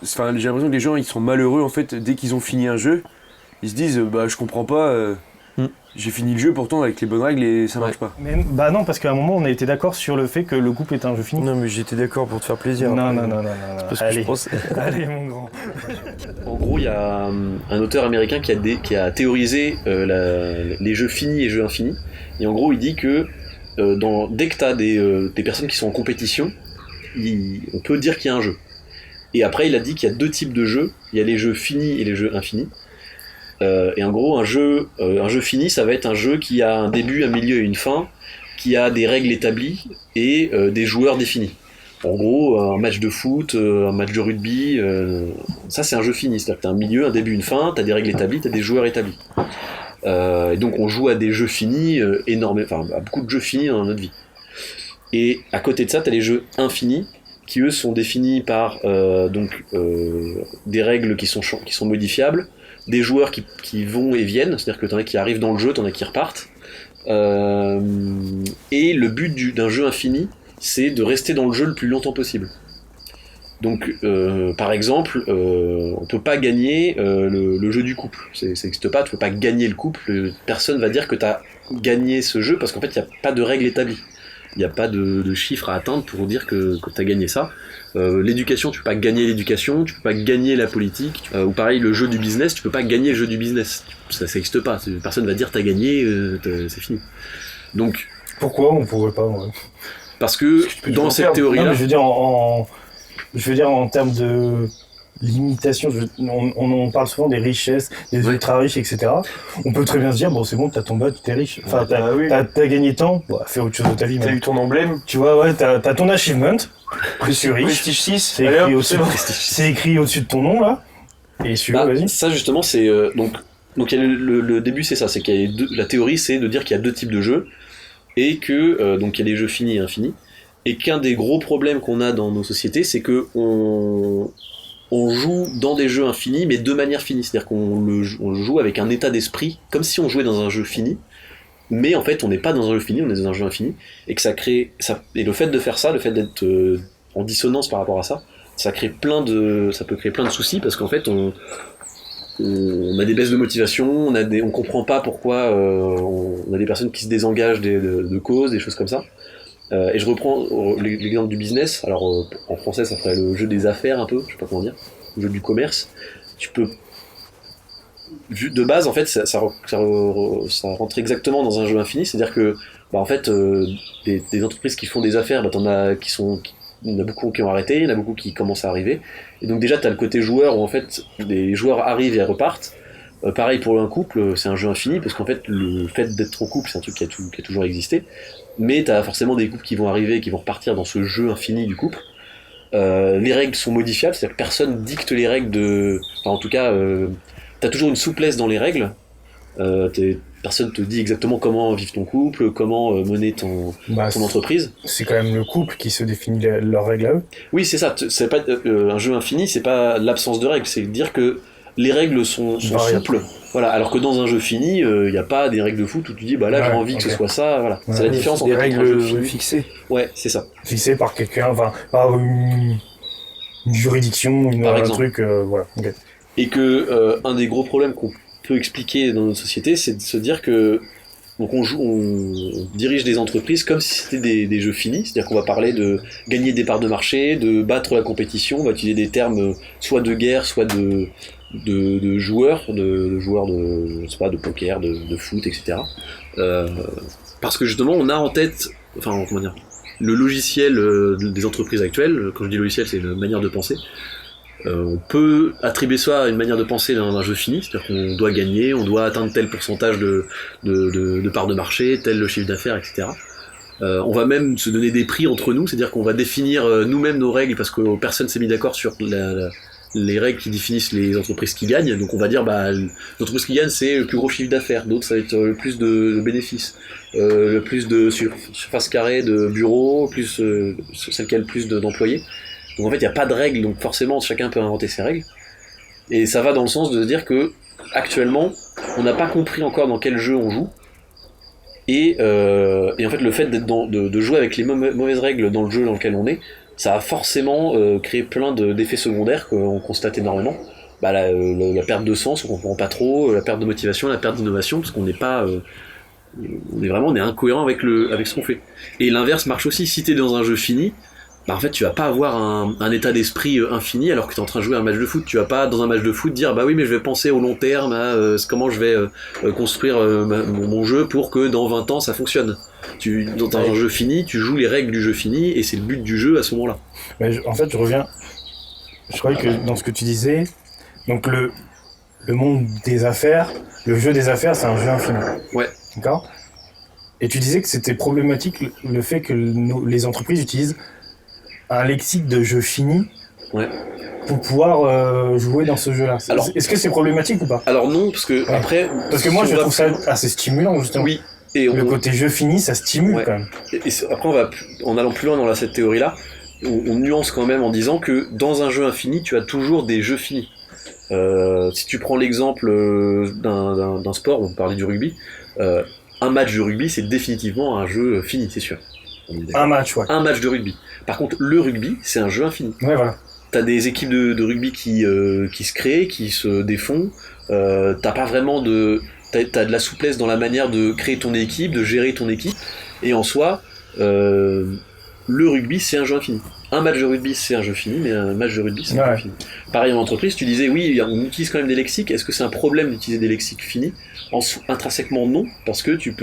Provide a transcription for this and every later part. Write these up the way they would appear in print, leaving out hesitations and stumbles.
Enfin, j'ai l'impression que les gens ils sont malheureux en fait dès qu'ils ont fini un jeu. Ils se disent bah je comprends pas, j'ai fini le jeu pourtant avec les bonnes règles et ça marche pas. Mais, bah non, parce qu'à un moment on a été d'accord sur le fait que le couple est un jeu fini. Non, mais j'étais d'accord pour te faire plaisir. Non. Parce que Allez. je pense... Allez mon grand. En gros, il y a un auteur américain qui a théorisé les jeux finis et jeux infinis. Et en gros, il dit que dès que tu as des personnes qui sont en compétition, on peut dire qu'il y a un jeu. Et après, il a dit qu'il y a deux types de jeux. Il y a les jeux finis et les jeux infinis. Et en gros, un jeu fini, ça va être un jeu qui a un début, un milieu et une fin, qui a des règles établies et des joueurs définis. En gros, un match de foot, un match de rugby, ça c'est un jeu fini. C'est-à-dire que t'as un milieu, un début, une fin, t'as des règles établies, t'as des joueurs établis. Et donc on joue à des jeux finis à beaucoup de jeux finis dans notre vie. Et à côté de ça, t'as les jeux infinis, qui eux sont définis par des règles qui sont modifiables, des joueurs qui vont et viennent, c'est-à-dire que t'en as qui arrivent dans le jeu, t'en as qui repartent. Et le but d'un jeu infini, c'est de rester dans le jeu le plus longtemps possible. Donc, par exemple, on peut pas gagner le jeu du couple. Ça n'existe pas, tu peux pas gagner le couple. Personne va dire que tu as gagné ce jeu parce qu'en fait, il n'y a pas de règle établie. Il n'y a pas de chiffre à atteindre pour dire que tu as gagné ça. L'éducation, tu peux pas gagner l'éducation, tu peux pas gagner la politique. Ou pareil, le jeu du business, tu peux pas gagner le jeu du business. Ça n'existe pas. Personne va dire t'as gagné, c'est fini. Donc, Pourquoi on pourrait pas ouais. Parce que dans cette théorie-là... Non, mais je veux dire en termes de limitation, on parle souvent des richesses, des ultra riches, etc. On peut très bien se dire, bon c'est bon, t'as ton bac, t'es riche. Enfin, t'as gagné tant, fais autre chose de ta vie. T'as eu ton emblème. Tu vois, ouais, t'as ton achievement, je suis riche. Prestige 6, c'est écrit au-dessus de ton nom, là. Et celui-là, vas-y. Ça justement, c'est... Donc il y a le début, c'est ça, c'est qu'il y a la théorie, c'est de dire qu'il y a deux types de jeux, et que donc il y a les jeux finis et infinis, et qu'un des gros problèmes qu'on a dans nos sociétés, c'est que on joue dans des jeux infinis, mais de manière finie, c'est-à-dire qu'on le joue avec un état d'esprit, comme si on jouait dans un jeu fini, mais en fait on n'est pas dans un jeu fini, on est dans un jeu infini, et que ça crée... Et le fait de faire ça, le fait d'être en dissonance par rapport à ça, ça peut créer plein de soucis, parce qu'en fait on a des baisses de motivation, on comprend pas pourquoi on a des personnes qui se désengagent de causes, des choses comme ça. Et je reprends l'exemple du business. Alors en français ça ferait le jeu des affaires un peu, je sais pas comment dire, le jeu du commerce. Tu peux de base en fait ça rentre exactement dans un jeu infini, c'est-à-dire que en fait des entreprises qui font des affaires, il y en a beaucoup qui ont arrêté, il y en a beaucoup qui commencent à arriver. Et donc déjà, tu as le côté joueur où en fait, les joueurs arrivent et repartent. Pareil pour un couple, c'est un jeu infini, parce qu'en fait, le fait d'être en couple, c'est un truc qui a toujours existé. Mais tu as forcément des couples qui vont arriver et qui vont repartir dans ce jeu infini du couple. Les règles sont modifiables, c'est-à-dire que personne dicte les règles de... Enfin, en tout cas, tu as toujours une souplesse dans les règles. Personne te dit exactement comment vivre ton couple, comment mener ton entreprise. C'est quand même le couple qui se définit leurs règles à eux. Oui, c'est ça. C'est pas un jeu infini, c'est pas l'absence de règles. C'est dire que les règles sont souples. Voilà. Alors que dans un jeu fini, il n'y a pas des règles de foot où tu dis j'ai envie que ce soit ça. Voilà. Ouais, c'est la différence entre des un jeu règles fixées. Ouais, c'est ça. Fixées par quelqu'un, par une juridiction, un truc, voilà. Okay. Et que un des gros problèmes qu'on peut expliquer dans notre société, c'est de se dire que donc on dirige des entreprises comme si c'était des jeux finis, c'est-à-dire qu'on va parler de gagner des parts de marché, de battre la compétition, on va utiliser des termes soit de guerre, soit de joueurs, je sais pas, de poker, de foot, etc. Parce que justement on a en tête, le logiciel des entreprises actuelles. Quand je dis logiciel, c'est une manière de penser. On peut attribuer ça à une manière de penser dans un jeu fini, c'est-à-dire qu'on doit gagner, on doit atteindre tel pourcentage de parts de marché, tel chiffre d'affaires, etc. On va même se donner des prix entre nous, c'est-à-dire qu'on va définir nous-mêmes nos règles, parce que personne s'est mis d'accord sur les règles qui définissent les entreprises qui gagnent. Donc on va dire l'entreprise qui gagne, c'est le plus gros chiffre d'affaires, d'autres ça va être le plus de bénéfices, le plus de surface carrée de bureaux, plus celle qui a le plus d'employés. Donc en fait il n'y a pas de règles, donc forcément chacun peut inventer ses règles. Et ça va dans le sens de se dire que actuellement on n'a pas compris encore dans quel jeu on joue. Et en fait le fait de jouer avec les mauvaises règles dans le jeu dans lequel on est, ça va forcément créer plein d'effets secondaires qu'on constate énormément. Bah, la perte de sens, on comprend pas trop, la perte de motivation, la perte d'innovation, parce qu'on n'est pas... on est incohérent avec ce qu'on fait. Et l'inverse marche aussi. Si t'es dans un jeu fini, bah en fait tu vas pas avoir un état d'esprit infini alors que t'es en train de jouer un match de foot. Tu vas pas dans un match de foot dire bah oui mais je vais penser au long terme à comment je vais construire mon jeu pour que dans 20 ans ça fonctionne. Dans un jeu fini, tu joues les règles du jeu fini et c'est le but du jeu à ce moment-là. Mais en fait je reviens, je croyais que dans ce que tu disais, donc le monde des affaires, le jeu des affaires c'est un jeu infini. Ouais. D'accord ? Et tu disais que c'était problématique le fait que les entreprises utilisent un lexique de jeu fini pour pouvoir jouer dans ce jeu-là. Alors, est-ce que c'est problématique ou pas ? Alors non, parce que après... Parce que moi je trouve ça assez stimulant justement. Oui. Et le côté jeu fini, ça stimule quand même. Et après, en allant plus loin dans cette théorie-là, on nuance quand même en disant que dans un jeu infini, tu as toujours des jeux finis. Si tu prends l'exemple d'un sport, on parlait du rugby, un match de rugby, c'est définitivement un jeu fini, c'est sûr. Un match, ouais. Un match de rugby. Par contre, le rugby, c'est un jeu infini. Ouais, voilà. T'as des équipes de rugby qui se créent, qui se défont. T'as pas vraiment de... T'as de la souplesse dans la manière de créer ton équipe, de gérer ton équipe. Et en soi, le rugby, c'est un jeu infini. Un match de rugby, c'est un jeu fini, mais un match de rugby, c'est un jeu fini. Pareil en entreprise, tu disais, oui, on utilise quand même des lexiques. Est-ce que c'est un problème d'utiliser des lexiques finis ? Intrinsèquement, non, parce que tu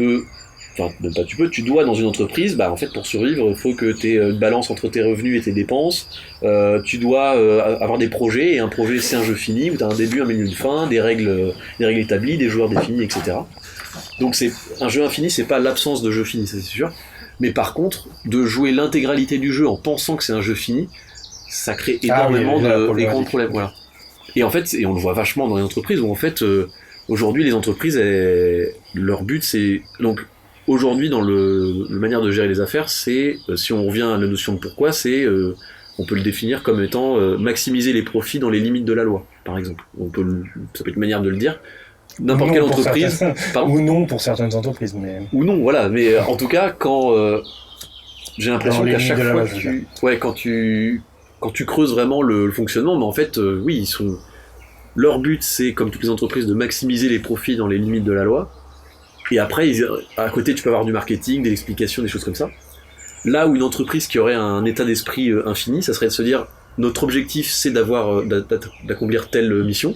dois dans une entreprise, bah en fait pour survivre, il faut que tu aies une balance entre tes revenus et tes dépenses, tu dois avoir des projets, et un projet c'est un jeu fini, où tu as un début, un milieu, une fin, des règles établies, des joueurs définis, etc. Donc un jeu infini, c'est pas l'absence de jeu fini, ça c'est sûr, mais par contre, de jouer l'intégralité du jeu en pensant que c'est un jeu fini, ça crée énormément de grands problèmes. Voilà. Et en fait, on le voit vachement dans les entreprises, où en fait, aujourd'hui les entreprises, leur but c'est... Donc, aujourd'hui, dans la manière de gérer les affaires, c'est, si on revient à la notion de pourquoi, c'est, on peut le définir comme étant maximiser les profits dans les limites de la loi, par exemple. Ça peut être une manière de le dire. N'importe quelle entreprise... Ou non pour certaines entreprises, mais... Ou non, voilà. Mais en tout cas, quand... j'ai l'impression qu'à chaque fois quand tu creuses vraiment le fonctionnement, mais en fait, oui, leur but, c'est, comme toutes les entreprises, de maximiser les profits dans les limites de la loi. Et après, à côté, tu peux avoir du marketing, des explications, des choses comme ça. Là où une entreprise qui aurait un état d'esprit infini, ça serait de se dire, notre objectif, c'est d'accomplir telle mission.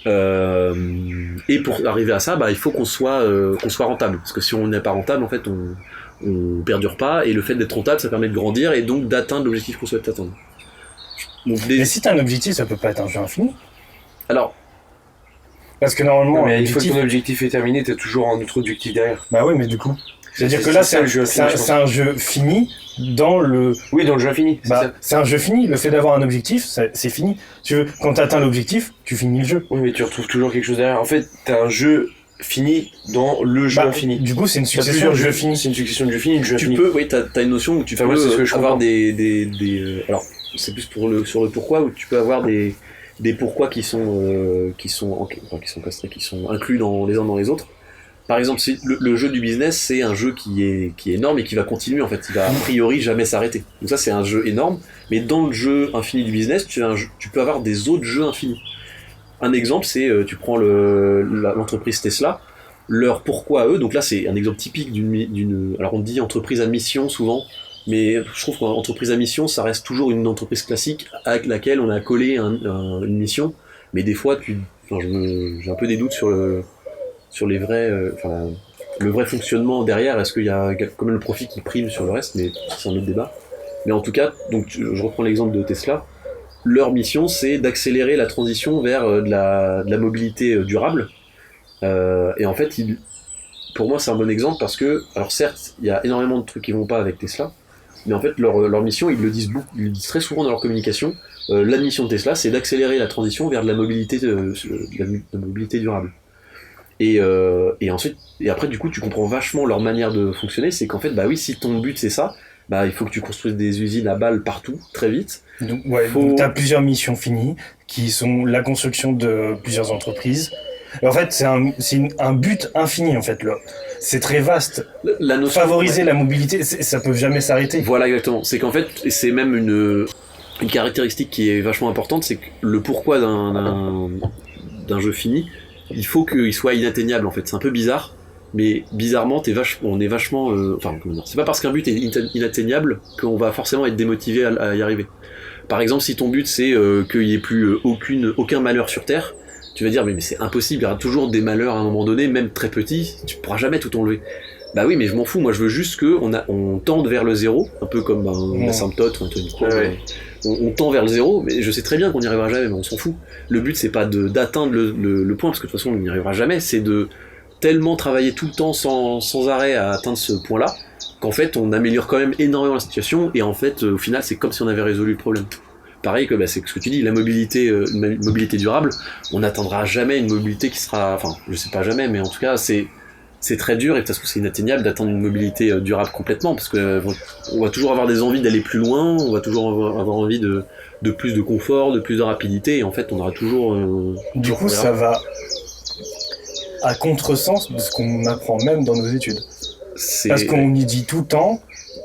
Et pour arriver à ça, bah, il faut qu'on soit rentable. Parce que si on n'est pas rentable, en fait, on perdure pas. Et le fait d'être rentable, ça permet de grandir et donc d'atteindre l'objectif qu'on souhaite atteindre. Donc, mais si t'as un objectif, ça peut pas être un jeu infini. Alors... Parce que normalement, mais une fois que ton objectif est terminé, t'as toujours un autre objectif derrière. Bah oui, mais du coup, c'est-à-dire que là, c'est un jeu fini dans le... Oui, dans le jeu infini, c'est un jeu fini. Le fait d'avoir un objectif, c'est fini. Tu veux, quand t'atteins l'objectif, tu finis le jeu. Oui, mais tu retrouves toujours quelque chose derrière. En fait, t'as un jeu fini dans le jeu infini. Du coup, c'est une succession de jeux finis. C'est une succession de jeux finis, oui, t'as une notion où tu peux avoir des... Alors, c'est plus sur le pourquoi, où tu peux avoir des pourquoi qui sont inclus les uns dans les autres. Par exemple, le jeu du business, c'est un jeu qui est énorme et qui va continuer, en fait. Il va a priori jamais s'arrêter. Donc ça, c'est un jeu énorme. Mais dans le jeu infini du business, tu peux avoir des autres jeux infinis. Un exemple, c'est, tu prends l'entreprise Tesla, leur pourquoi eux. Donc là, c'est un exemple typique d'une... Alors on dit entreprise à mission souvent, mais je trouve qu'entreprise à mission, ça reste toujours une entreprise classique avec laquelle on a collé une mission. Mais des fois, j'ai un peu des doutes sur les vrais, le vrai fonctionnement derrière. Est-ce qu'il y a quand même le profit qui prime sur le reste? Mais c'est un autre débat. Mais en tout cas, donc je reprends l'exemple de Tesla. Leur mission, c'est d'accélérer la transition vers de la mobilité durable. Et en fait, pour moi, c'est un bon exemple parce que, alors certes, il y a énormément de trucs qui vont pas avec Tesla. Mais en fait, leur mission, ils le disent très souvent dans leur communication. La mission de Tesla, c'est d'accélérer la transition vers de la mobilité, la mobilité durable. Et ensuite, et après, du coup, tu comprends vachement leur manière de fonctionner. C'est qu'en fait, bah oui, si ton but c'est ça, bah il faut que tu construises des usines à balles partout, très vite. Donc, donc t'as plusieurs missions finies qui sont la construction de plusieurs entreprises. Et en fait, c'est un but infini, en fait, là. C'est très vaste. La notion, Favoriser la mobilité, ça peut jamais s'arrêter. Voilà, exactement. C'est qu'en fait, et c'est même une caractéristique qui est vachement importante, c'est que le pourquoi d'un jeu fini, il faut qu'il soit inatteignable, en fait. C'est un peu bizarre, mais bizarrement, on est vachement... Enfin, comment dire, c'est pas parce qu'un but est inatteignable qu'on va forcément être démotivé à y arriver. Par exemple, si ton but c'est qu'il y ait plus aucun malheur sur Terre, tu vas dire mais c'est impossible, il y aura toujours des malheurs à un moment donné, même très petits, tu pourras jamais tout enlever. Bah oui, mais je m'en fous, moi je veux juste qu'on tende vers le zéro, un peu comme un asymptote ou un Tony Crow. On tend vers le zéro, mais je sais très bien qu'on n'y arrivera jamais, mais on s'en fout. Le but c'est pas d'atteindre le point, parce que de toute façon on n'y arrivera jamais, c'est de tellement travailler tout le temps sans arrêt à atteindre ce point-là, qu'en fait on améliore quand même énormément la situation, et en fait au final c'est comme si on avait résolu le problème. Pareil que c'est ce que tu dis, la mobilité, une mobilité durable, on n'atteindra jamais une mobilité qui sera, enfin je sais pas jamais, mais en tout cas c'est très dur, et parce que c'est inatteignable d'atteindre une mobilité durable complètement, parce que on va toujours avoir des envies d'aller plus loin, on va toujours avoir envie de plus de confort, de plus de rapidité, et en fait on aura toujours... du coup ça va à contresens de ce qu'on apprend même dans nos études. Parce qu'on y dit tout le temps,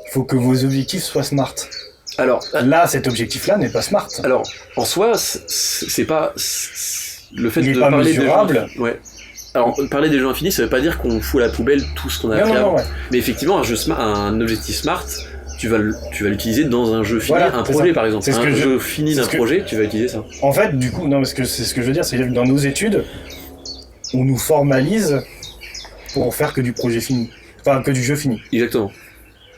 il faut que vos objectifs soient smart. Alors, là, cet objectif-là n'est pas smart. Alors, en soi, c'est pas... Le fait il de pas parler mesurable. des jeux... Ouais. Alors, parler des jeux infinis, ça veut pas dire qu'on fout à la poubelle tout ce qu'on a appris avant. Ouais. Mais effectivement, un objectif smart, tu vas l'utiliser dans un jeu fini, voilà, un projet par exemple. Un jeu fini d'un projet, tu vas utiliser ça. En fait, du coup, non, parce que c'est ce que je veux dire, c'est que dans nos études, on nous formalise pour en faire que du projet fini. Enfin, que du jeu fini. Exactement.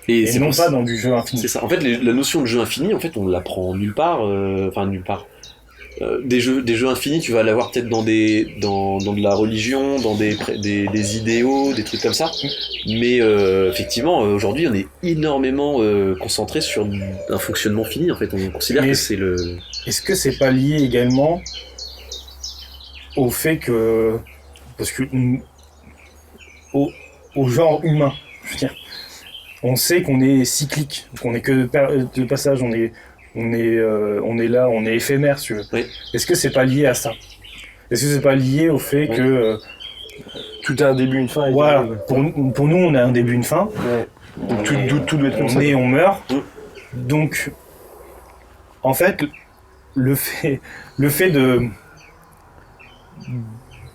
Et non pas dans du jeu infini. C'est ça. En fait, la notion de jeu infini, en fait, on l'apprend nulle part. Enfin, nulle part. Des jeux infinis, tu vas l'avoir peut-être dans de la religion, dans des idéaux, des trucs comme ça. Mais effectivement, aujourd'hui, on est énormément concentré sur un fonctionnement fini. En fait, on considère que c'est le. Est-ce que c'est pas lié également au fait que, parce que au genre humain, je veux dire, on sait qu'on est cyclique, qu'on est que de passage, on est là, on est éphémère, si tu veux. Oui. Est-ce que c'est pas lié à ça? Est-ce que c'est pas lié au fait que tout a un début, une fin? Voilà. Pour nous, on a un début, une fin. Ouais. Donc tout doit être comme ça. On est, on meurt. Donc, en fait, le fait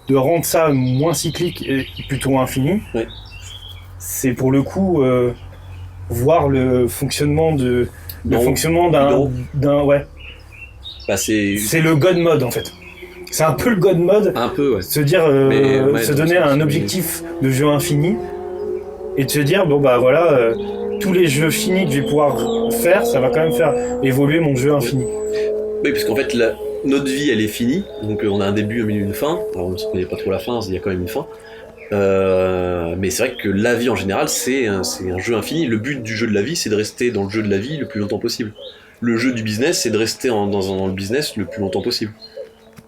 de rendre ça moins cyclique et plutôt infini, c'est pour le coup voir le fonctionnement d'un ouais. Bah c'est le God mode en fait. C'est un peu le God mode. Un peu, ouais. Se dire, se donner un objectif de jeu infini et de se dire bon bah voilà, tous les jeux finis que je vais pouvoir faire, ça va quand même faire évoluer mon jeu infini. Oui, parce qu'en fait notre vie elle est finie, donc on a un début, un milieu, une fin. Alors on ne connaît pas trop la fin, il y a quand même une fin. Mais c'est vrai que la vie en général c'est un jeu infini. Le but du jeu de la vie c'est de rester dans le jeu de la vie le plus longtemps possible. Le jeu du business c'est de rester dans le business le plus longtemps possible.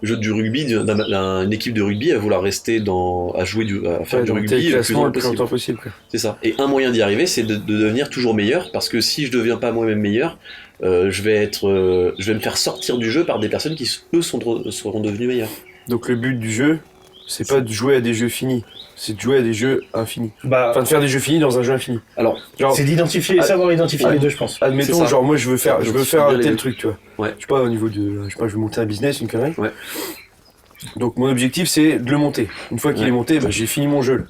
Le jeu du rugby, une équipe de rugby à vouloir rester à faire du rugby le plus longtemps possible. C'est ça. Et un moyen d'y arriver c'est de devenir toujours meilleur, parce que si je deviens pas moi-même meilleur, je vais me faire sortir du jeu par des personnes qui eux seront devenus meilleurs. Donc le but du jeu c'est pas de jouer à des jeux finis, c'est de jouer à des jeux infinis. Enfin, de faire des jeux finis dans un jeu infini. Alors, c'est savoir identifier les deux, je pense. Admettons, genre, moi, je veux faire tel truc, tu vois. Ouais. Je sais pas, au niveau de... Je veux monter un business, une connerie. Ouais. Donc, mon objectif, c'est de le monter. Une fois qu'il est monté, j'ai fini mon jeu. Donc,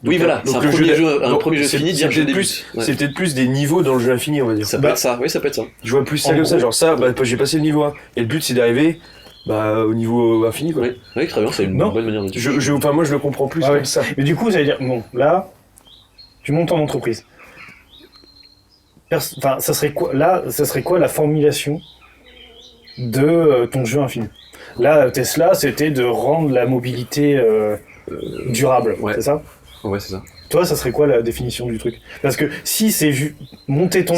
oui, voilà, c'est un premier jeu fini, dire j'ai des buts. C'est peut-être plus des niveaux dans le jeu infini, on va dire. Ça peut être ça, oui, ça peut être ça. Je vois plus ça comme ça, genre ça, j'ai passé le niveau 1. Et le but, c'est d'arriver... au niveau infini, quoi. Oui, très bien, c'est une bonne manière de dire. Enfin, moi, je le comprends plus comme ça. Mais du coup, ça veut dire, bon, là, tu montes en entreprise. Enfin, ça serait quoi la formulation de ton jeu infini? Là, Tesla, c'était de rendre la mobilité durable, c'est ça? Ouais, c'est ça. Toi, ça serait quoi la définition du truc? Parce que si c'est monter ta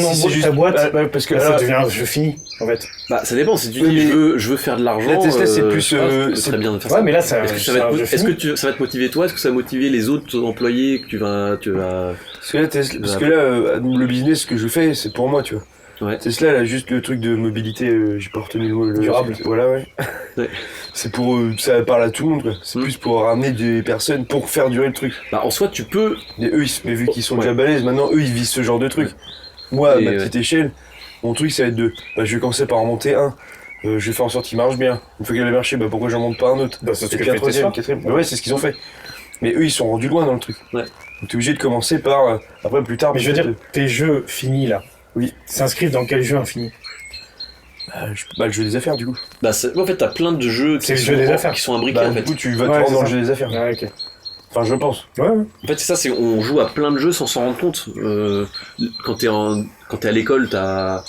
boîte, parce que ça devient un jeu fini, en fait. Bah, ça dépend. Si tu dis je veux faire de l'argent, la Tesla, c'est plus. C'est très bien de faire ça. Ouais, mais là, ça va te motiver toi? Est-ce que ça va motiver les autres employés que tu vas... Parce que là, le business que je fais, c'est pour moi, tu vois. Ouais. Tesla, là, juste le truc de mobilité, j'ai pas retenu le mot. Durable. Voilà, ouais. Ouais. C'est pour. ça parle à tout le monde, quoi. C'est plus pour ramener des personnes pour faire durer le truc. Bah, en soi, tu peux. Et eux, mais vu qu'ils sont déjà balèzes, maintenant, eux, ils visent ce genre de truc. Moi, à ma petite échelle, mon truc, ça va être de. Bah, je vais commencer par en monter un. Je vais faire en sorte qu'il marche bien. Une fois qu'il a marché, bah pourquoi j'en monte pas un autre? Bah, c'est ce Et que puis un fait troisième, Tesla. quatrième. Bah ouais, c'est ce qu'ils ont fait. Mais eux, ils sont rendus loin dans le truc. Ouais. Donc t'es obligé de commencer par. Après, plus tard. Mais je veux dire, tes jeux finis là, Oui. s'inscrivent dans quel jeu infini? Le jeu des affaires, du coup. Bah, en fait, t'as plein de jeux C'est le jeu des affaires. qui sont imbriqués Bah, en fait. du coup, tu vas te Ouais, rendre c'est dans le ça. jeu des affaires. Ouais, ok. Enfin, je pense. Ouais. En fait, c'est ça, on joue à plein de jeux sans s'en rendre compte. Quand t'es à l'école, t'as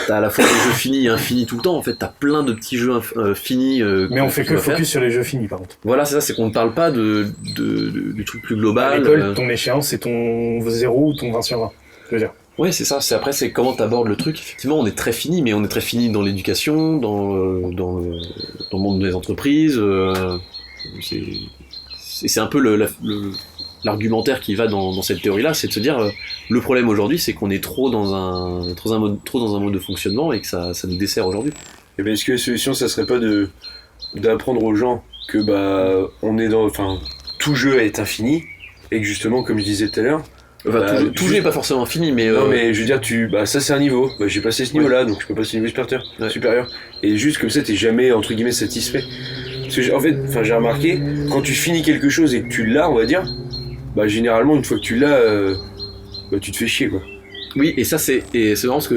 à la fois des jeux finis et infinis tout le temps. En fait, t'as plein de petits jeux finis. Mais on fait tu que dois faire. focus sur les jeux finis par contre. Voilà, c'est ça, c'est qu'on ne parle pas du truc plus À global. l'école, ton échéance, c'est ton 0 ou ton 20 sur 20. Je veux dire. Ouais, c'est ça. Après, c'est comment t'abordes le truc. Effectivement, on est très fini, mais on est très fini dans l'éducation, dans le monde des entreprises. C'est un peu l'argumentaire qui va dans cette théorie-là, c'est de se dire le problème aujourd'hui, c'est qu'on est trop dans un mode de fonctionnement et que ça nous dessert aujourd'hui. Et ben, est-ce que la solution, ça serait pas d'apprendre aux gens que bah on est dans, enfin, tout jeu est infini et que justement, comme je disais tout à l'heure. Enfin, tout jeu n'est pas forcément fini, mais Non, mais je veux dire, ça c'est un niveau. Bah, j'ai passé ce niveau-là, donc je peux passer au niveau supérieur. Et juste comme ça, t'es jamais entre guillemets satisfait. Parce que j'ai remarqué, quand tu finis quelque chose et que tu l'as, on va dire, bah généralement une fois que tu l'as, bah tu te fais chier, quoi. oui, et c'est marrant parce que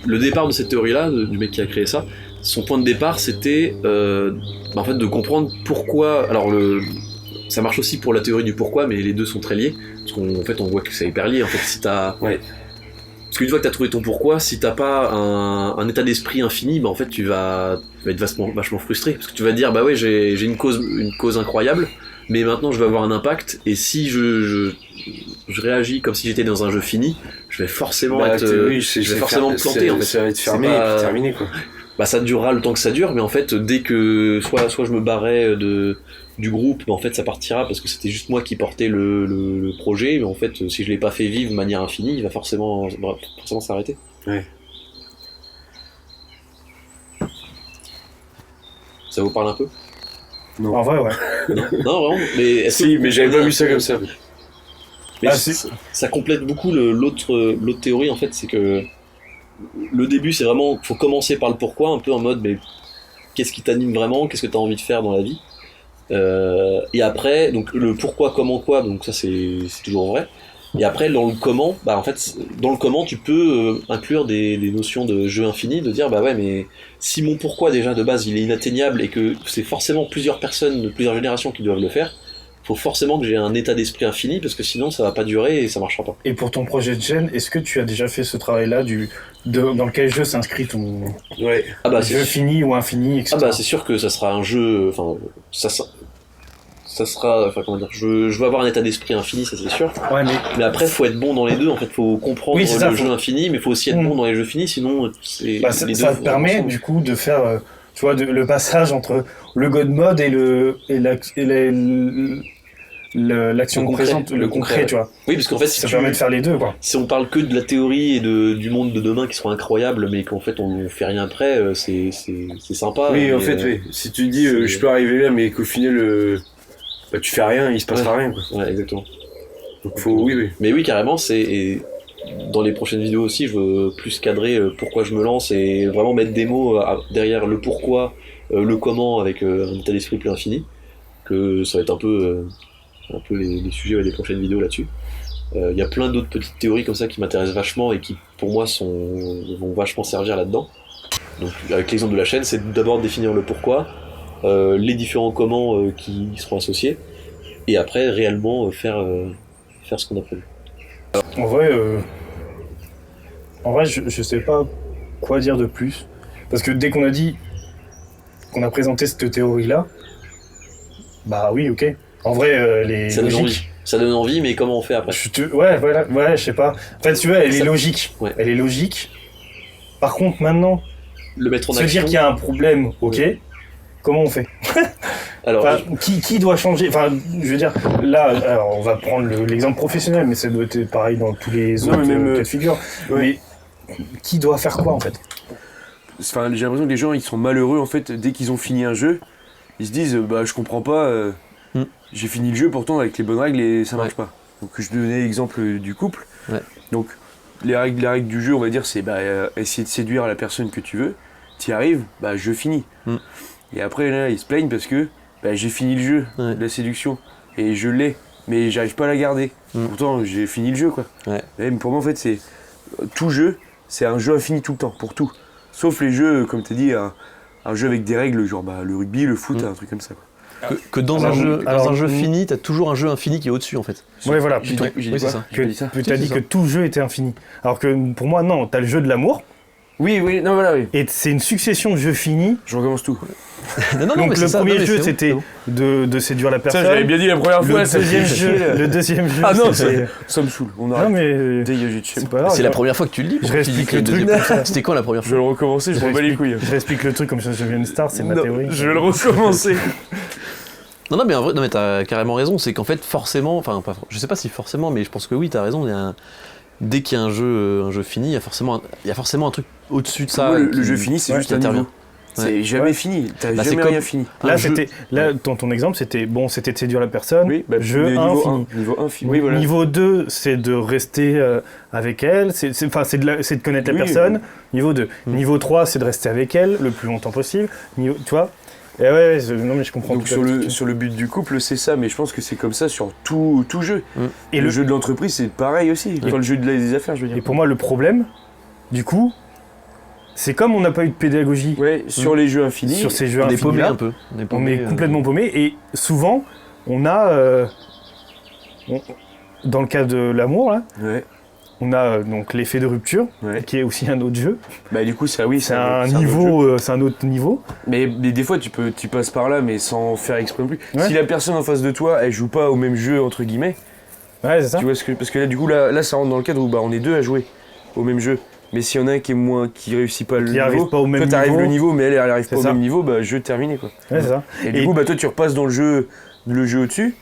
le départ de cette théorie-là, du mec qui a créé ça, son point de départ, c'était en fait de comprendre pourquoi. Alors ça marche aussi pour la théorie du pourquoi, mais les deux sont très liés. Parce qu'en fait, on voit que c'est hyper lié. En fait, si t'as. Ouais. Parce qu'une fois que t'as trouvé ton pourquoi, si t'as pas un état d'esprit infini, bah en fait, tu vas être vachement frustré. Parce que tu vas te dire, bah ouais, j'ai une cause incroyable, mais maintenant je vais avoir un impact, et si je réagis comme si j'étais dans un jeu fini, je vais forcément me planter en fait. Ça va être fermé et puis terminé, quoi. Bah ça durera le temps que ça dure, mais en fait dès que soit je me barrais du groupe, bah en fait ça partira parce que c'était juste moi qui portais le projet, mais en fait si je l'ai pas fait vivre de manière infinie, il va forcément s'arrêter. Ouais. Ça vous parle un peu? En vrai, ouais. Non vraiment, mais Si, mais j'avais pas vu ça comme ça. Mais Ah, si. ça complète beaucoup l'autre théorie en fait, c'est que le début c'est vraiment, faut commencer par le pourquoi, un peu en mode mais qu'est-ce qui t'anime vraiment, qu'est-ce que t'as envie de faire dans la vie, et après donc le pourquoi, comment, quoi, donc ça c'est toujours vrai, et après dans le comment, bah en fait dans le comment tu peux inclure des notions de jeu infini, de dire bah ouais mais si mon pourquoi déjà de base il est inatteignable et que c'est forcément plusieurs personnes de plusieurs générations qui doivent le faire, faut forcément que j'ai un état d'esprit infini parce que sinon ça va pas durer et ça marchera pas. Et pour ton projet de chaîne, est-ce que tu as déjà fait ce travail-là dans quel jeu s'inscrit ton jeu fini ou infini, etc. Ah bah c'est sûr que ça sera un jeu, enfin ça sera, enfin comment dire, je veux avoir un état d'esprit infini, ça c'est sûr. Ouais, mais après faut être bon dans les deux, en fait faut comprendre jeu infini, mais faut aussi être bon dans les jeux finis, sinon c'est ça te permet du coup de faire tu vois le passage entre le God mode et l'action présente, le concret, tu vois. Oui, parce qu'en fait, ça permet de faire les deux, quoi. Si on parle que de la théorie et du monde de demain qui sera incroyable, mais qu'en fait on fait rien après, c'est sympa. Oui, en fait, oui. Si tu dis je peux arriver là, mais qu'au final, bah, tu fais rien, il se passera rien, quoi. Ouais, exactement. Donc oui. Mais oui, carrément, et dans les prochaines vidéos aussi, je veux plus cadrer pourquoi je me lance et vraiment mettre des mots derrière le pourquoi, le comment avec un état d'esprit plus infini. Que ça va être un peu les sujets des prochaines vidéos là-dessus. Il y a plein d'autres petites théories comme ça qui m'intéressent vachement et qui pour moi vont vachement servir là-dedans. Donc avec l'exemple de la chaîne, c'est d'abord définir le pourquoi, les différents comment qui seront associés, et après réellement faire ce qu'on a prévu. En vrai, je sais pas quoi dire de plus, parce que dès qu'on a présenté cette théorie-là, bah oui, ok. En vrai, les logiques... Ça donne envie, mais comment on fait après? Ouais, je sais pas. En fait, tu vois, elle est logique. Ouais. Elle est logique. Par contre, maintenant, le mettre en action. Se dire qu'il y a un problème, ok. Ouais. Comment on fait? Alors, qui doit changer? Enfin, je veux dire, là, alors, on va prendre l'exemple professionnel, mais ça doit être pareil dans tous les autres cas de figure. Ouais. Mais qui doit faire quoi en fait? Enfin, j'ai l'impression que les gens ils sont malheureux en fait dès qu'ils ont fini un jeu. Ils se disent bah je comprends pas, j'ai fini le jeu pourtant avec les bonnes règles et ça marche pas. Donc je donnais l'exemple du couple. Ouais. Donc les règles du jeu on va dire c'est essayer de séduire la personne que tu veux. T'y arrives, bah je finis. Et après là ils se plaignent parce que j'ai fini le jeu de la séduction et je l'ai, mais j'arrive pas à la garder. Pourtant j'ai fini le jeu quoi. Et pour moi en fait c'est tout jeu, c'est un jeu infini tout le temps pour tout. Sauf les jeux comme t'as dit un jeu avec des règles genre le rugby, le foot, un truc comme ça quoi. Que dans un jeu fini, t'as toujours un jeu infini qui est au-dessus en fait. Ouais voilà, J'ai dit c'est quoi ça. T'as dit que tout jeu était infini. Alors que pour moi non, t'as le jeu de l'amour. Oui, non voilà, oui. Et c'est une succession de jeux finis. Je recommence tout. non, Donc mais le ça, premier jeu c'était de séduire la personne. bien dit la première fois. Le deuxième jeu. Ah non, c'était... ça me saoule. On Non arrête. mais Dégagez de chez c'est moi. pas grave. C'est la première fois que tu le dis. Je réexplique le truc. C'était quand la première Je vais fois? le recommencer, je m'en bats les couilles. Je réexplique le truc comme ça je deviens une star, c'est ma théorie. Je vais le recommencer. Non, mais en vrai, t'as carrément raison. C'est qu'en fait, forcément, je sais pas si forcément, mais je pense que oui, t'as raison. Dès qu'il y a un jeu fini, il y a forcément un truc au-dessus de ça. Moi, le jeu fini, c'est juste un niveau. C'est jamais fini. T'as Bah, jamais rien fini. Là, dans ton exemple, c'était de séduire la personne. Oui, jeu infini. Niveau 1 fini. Oui, voilà. Niveau 2, c'est de rester avec elle. C'est de connaître la personne. Niveau 2. Niveau 3, c'est de rester avec elle le plus longtemps possible. Tu vois? Et non mais je comprends. Donc sur le but du couple, c'est ça, mais je pense que c'est comme ça sur tout jeu. Et le jeu de l'entreprise, c'est pareil aussi. Enfin, le jeu des affaires, je veux dire. Et pour moi, le problème, du coup, c'est comme on n'a pas eu de pédagogie. Ouais, sur les jeux infinis. Sur ces jeux on est infinis paumé là, un peu. on est complètement paumé. Et souvent, on a, dans le cas de l'amour là, on a donc l'effet de rupture, qui est aussi un autre jeu. Bah du coup, ça oui, c'est un niveau, c'est un autre niveau. Mais des fois, tu passes par là, mais sans faire exprès non plus. Si la personne en face de toi, elle joue pas au même jeu entre guillemets. Ouais, c'est ça. Tu vois parce que là, du coup, là, ça rentre dans le cadre où on est deux à jouer au même jeu. Mais s'il y en a un qui réussit pas le niveau, pas au même toi t'arrives niveau, le niveau, mais elle arrive pas au même niveau, jeu terminé quoi. Ouais, c'est ça. Et du coup, toi tu repasses dans le jeu au-dessus.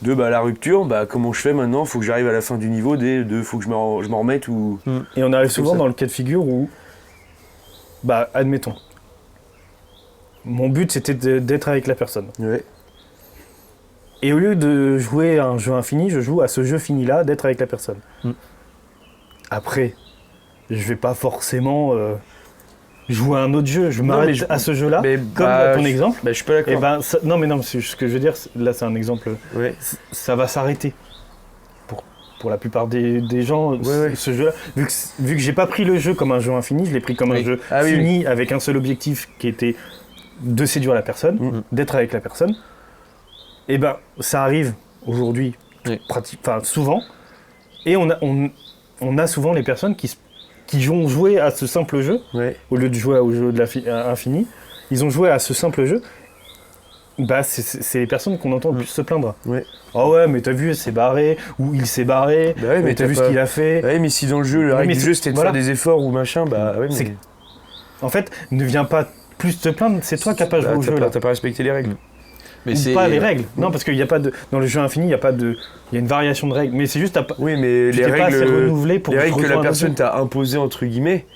De la rupture, comment je fais maintenant? Faut que j'arrive à la fin du niveau, faut que je m'en remette ou. Et on arrive souvent dans le cas de figure où, admettons, mon but c'était d'être avec la personne. Ouais. Et au lieu de jouer à un jeu infini, je joue à ce jeu fini là, d'être avec la personne. Après, je vais pas forcément jouer à un autre jeu, je m'arrête à ce jeu-là, comme dans ton exemple. Je suis pas d'accord. Non, ce que je veux dire, là c'est un exemple, ça va s'arrêter. Pour la plupart des gens, ce jeu-là, vu que j'ai pas pris le jeu comme un jeu infini, je l'ai pris comme un jeu fini avec un seul objectif qui était de séduire la personne, d'être avec la personne, et ça arrive aujourd'hui, souvent, et on a souvent les personnes qui ont joué à ce simple jeu, au lieu de jouer au jeu de l'infini, ils ont joué à ce simple jeu. C'est les personnes qu'on entend le plus se plaindre. Ah ouais, mais t'as vu, elle s'est barrée, ou il s'est barré, mais t'as vu ce qu'il a fait. Ouais, mais si dans le jeu, le règle du jeu c'était de faire des efforts ou machin, En fait, ne viens pas plus te plaindre, c'est toi qui n'as pas joué au jeu. T'as pas respecté les règles. Mais c'est pas les règles. Non, parce qu'il y a pas de dans le jeu infini, il y a une variation de règles, mais c'est juste oui, mais les règles pas assez renouvelé pour les règles que la personne t'a imposées entre guillemets.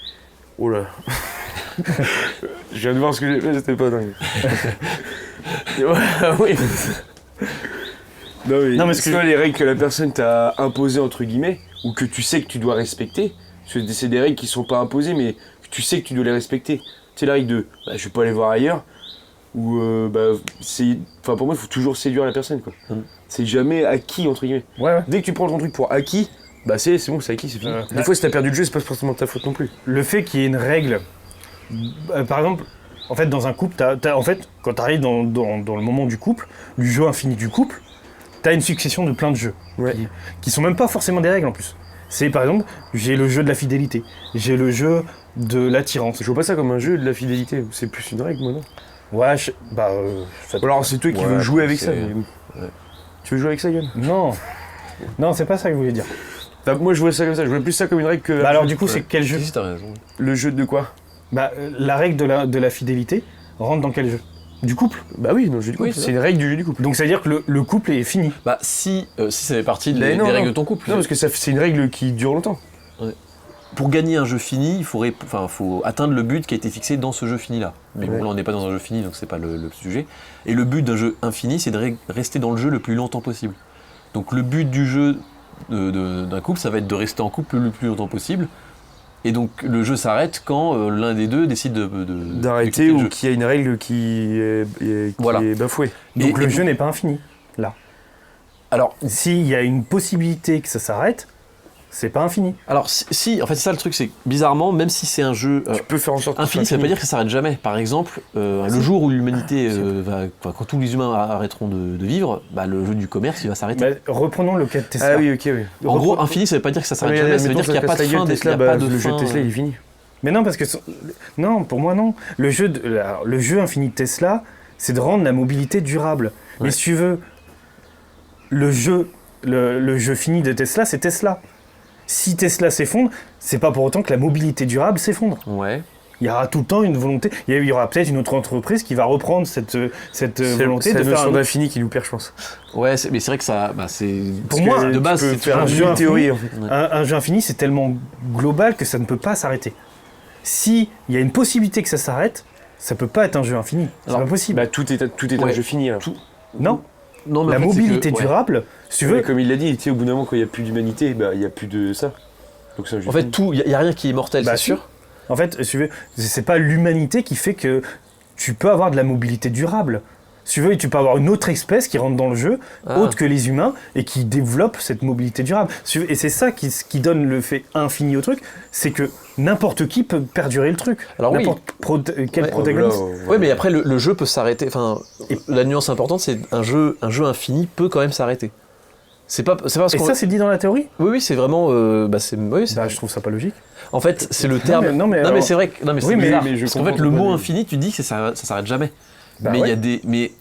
Oh là. Je viens de voir ce que j'ai fait, c'était pas dingue. Oui. Non, mais c'est les règles que la personne t'a imposées entre guillemets ou que tu sais que tu dois respecter. C'est des règles qui sont pas imposées mais que tu sais que tu dois les respecter. C'est la règle de je vais pas aller voir ailleurs. Ou pour moi il faut toujours séduire la personne quoi. C'est jamais acquis entre guillemets. Dès que tu prends ton truc pour acquis, c'est bon, c'est acquis, c'est fini. Des fois si t'as perdu le jeu, c'est pas forcément de ta faute non plus. Le fait qu'il y ait une règle, par exemple, en fait dans un couple, en fait quand t'arrives dans le moment du couple, du jeu infini du couple, t'as une succession de plein de jeux qui sont même pas forcément des règles en plus. C'est par exemple, j'ai le jeu de la fidélité, j'ai le jeu de l'attirance. Je vois pas ça comme un jeu de la fidélité, c'est plus une règle moi non. Alors c'est toi qui veux jouer avec ça. Tu veux jouer avec ça, Yann? Non, c'est pas ça que je voulais dire. Moi je vois ça comme ça, je vois plus ça comme une règle que. Alors du coup, c'est quel jeu? Si, t'as raison. Le jeu de quoi? La règle de la fidélité rentre dans quel jeu? Du couple? Oui, dans le jeu du couple. C'est une règle du jeu du couple. Donc ça veut dire que le couple est fini. Si ça fait partie des règles de ton couple. Non, parce que c'est une règle qui dure longtemps. pour gagner un jeu fini, il faut atteindre le but qui a été fixé dans ce jeu fini-là. Mais bon, là, on n'est pas dans un jeu fini, donc c'est pas le sujet. Et le but d'un jeu infini, c'est de rester dans le jeu le plus longtemps possible. Donc le but du jeu d'un couple, ça va être de rester en couple le plus longtemps possible. Et donc le jeu s'arrête quand l'un des deux décide d'arrêter ou qu'il y a une règle qui est bafouée. Donc le jeu n'est pas infini, là. Alors, s'il y a une possibilité que ça s'arrête, c'est pas infini. Alors si, en fait c'est ça le truc, c'est que bizarrement, même si c'est un jeu tu peux faire en sorte infini, ça veut pas dire que ça s'arrête jamais. Par exemple, le jour où l'humanité quand tous les humains arrêteront de vivre, le jeu du commerce il va s'arrêter. Reprenons le cas de Tesla. Ah oui, ok, oui. En gros, infini, ça veut pas dire que ça s'arrête jamais, ça veut dire qu'il n'y a pas de fin. Le jeu de Tesla, il est fini. Mais non, parce que non, pour moi non. Le jeu infini de Tesla, c'est de rendre la mobilité durable. Ouais. Mais si tu veux, le jeu fini de Tesla, c'est Tesla. Si Tesla s'effondre, c'est pas pour autant que la mobilité durable s'effondre. Ouais. Il y aura tout le temps une volonté. Il y aura peut-être une autre entreprise qui va reprendre cette volonté de faire un infini qui nous perd, je pense. Ouais, mais c'est vrai que ça, c'est. Pour moi, de base, c'est faire un jeu infini. Théorie, en fait. Un jeu infini, c'est tellement global que ça ne peut pas s'arrêter. Si il y a une possibilité que ça s'arrête, ça peut pas être un jeu infini. C'est pas possible. Tout est un jeu fini. Alors. Non. Non, la mobilité durable, si tu veux. Comme il l'a dit, au bout d'un moment, quand il n'y a plus d'humanité, il n'y a plus de ça. Donc, en fait, il n'y a rien qui est immortel, c'est sûr. En fait, si tu veux, c'est pas l'humanité qui fait que tu peux avoir de la mobilité durable. Si tu veux, tu peux avoir une autre espèce qui rentre dans le jeu, autre que les humains, et qui développe cette mobilité durable. Et c'est ça qui donne le fait infini au truc, c'est que n'importe qui peut perdurer le truc. Alors quel protagoniste. Oui, mais après, le jeu peut s'arrêter. Enfin, la nuance importante, c'est un jeu infini peut quand même s'arrêter. C'est pas parce et ça, c'est dit dans la théorie ? Oui, c'est vraiment. je trouve ça pas logique. En fait, c'est le terme. Non, mais c'est vrai que. Non, mais c'est bizarre. Parce qu'en fait, le mot infini, tu dis que ça s'arrête jamais. Mais il y a des. Mais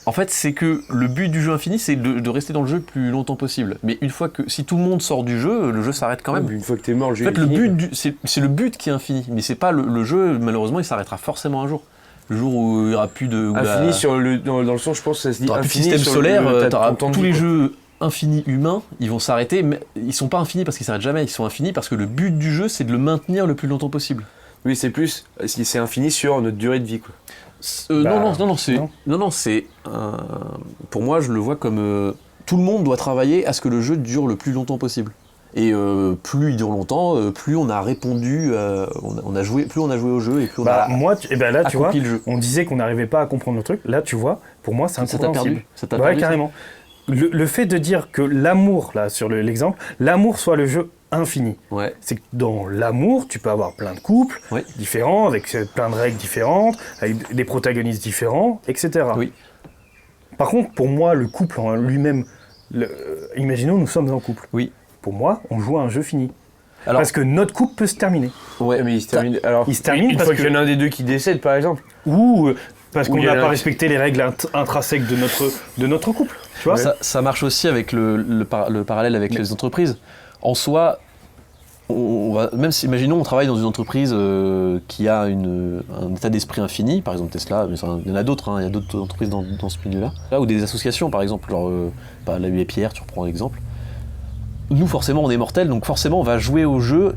en fait, c'est que le but du jeu infini, c'est de rester dans le jeu le plus longtemps possible. Mais une fois que. Si tout le monde sort du jeu, le jeu s'arrête quand même. Une fois que t'es mort, le jeu est fini. En fait, le but c'est le but qui est infini. Mais c'est pas le jeu, malheureusement, il s'arrêtera forcément un jour. Le jour où il n'y aura plus de. Infini dans le sens, je pense que ça se dit. T'auras plus de système solaire, t'auras tous les jeux infinis humains, ils vont s'arrêter, mais ils sont pas infinis parce qu'ils s'arrêtent jamais, ils sont infinis parce que le but du jeu, c'est de le maintenir le plus longtemps possible. Oui, c'est infini sur notre durée de vie, quoi. Non, c'est pour moi, je le vois comme tout le monde doit travailler à ce que le jeu dure le plus longtemps possible. Et plus il dure longtemps, plus on a répondu, plus on a joué au jeu et plus on a là, tu vois, le jeu. On disait qu'on n'arrivait pas à comprendre le truc. Là, tu vois, pour moi, c'est incompréhensible. Ça t'a perdu, carrément. Le fait de dire que l'amour, là, sur l'exemple, l'amour soit le jeu infini. Ouais. C'est que dans l'amour, tu peux avoir plein de couples différents, avec plein de règles différentes, avec des protagonistes différents, etc. Oui. Par contre, pour moi, le couple en lui-même, imaginons, nous sommes en couple. Oui. Pour moi, on joue à un jeu fini. Parce que notre couple peut se terminer. Ouais, mais il se termine. Alors, il se termine une parce fois qu'il y en a un des deux qui décède, par exemple. Ou parce qu'on n'a pas respecté les règles intrinsèques de notre couple. Tu vois, ça marche aussi avec le parallèle avec les entreprises. En soi, même si, imaginons, on travaille dans une entreprise qui a un état d'esprit infini, par exemple Tesla, mais il y en a d'autres, il y a d'autres entreprises dans ce milieu-là. Ou des associations, par exemple, genre la Huée Pierre, tu reprends l'exemple. Nous, forcément, on est mortels, donc forcément, on va jouer au jeu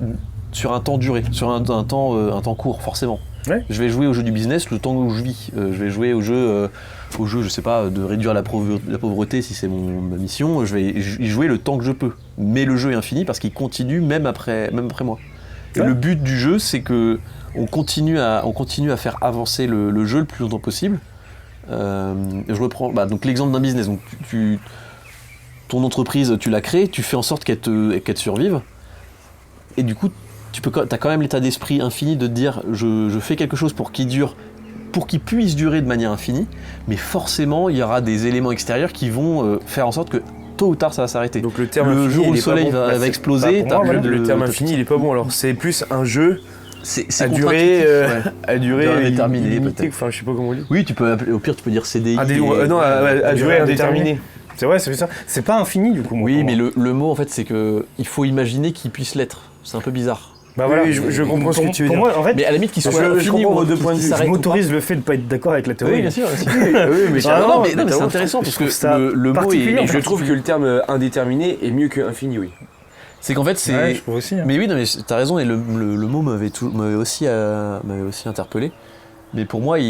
sur un temps duré, sur un temps court, forcément. Ouais. Je vais jouer au jeu du business le temps où je vis. Je vais jouer au jeu, je sais pas, de réduire la pauvreté si c'est ma mission. Je vais y jouer le temps que je peux. Mais le jeu est infini parce qu'il continue même après moi. Et le but du jeu, c'est que on continue à faire avancer le jeu le plus longtemps possible. Je reprends donc l'exemple d'un business. Donc ton entreprise, tu l'as créée, tu fais en sorte qu'elle te survive. Et du coup, t'as quand même l'état d'esprit infini de te dire je fais quelque chose pour qu'il puisse durer de manière infinie, mais forcément il y aura des éléments extérieurs qui vont faire en sorte que tôt ou tard ça va s'arrêter. Donc le jour où le soleil va exploser, le terme infini il est pas bon, alors c'est plus un jeu à durée indéterminée, peut-être. Enfin, je sais pas comment on dit. Oui, au pire tu peux dire CDI. À durée indéterminée. C'est vrai, c'est ça. C'est pas infini du coup. Oui, mais le mot en fait c'est que il faut imaginer qu'il puisse l'être. C'est un peu bizarre. Oui, je comprends ce que tu veux dire. Moi, en fait, mais à la limite qu'il soit infini ou deux points de vue. Je m'autorise le fait de pas être d'accord avec la théorie. Oui, bien sûr. mais c'est intéressant parce que le mot est. Je trouve que le terme indéterminé est mieux que infini, oui. C'est qu'en fait, c'est. Ouais, je trouve aussi. Hein. Mais oui, non, mais t'as raison, et le mot m'avait aussi interpellé. Mais pour moi, faut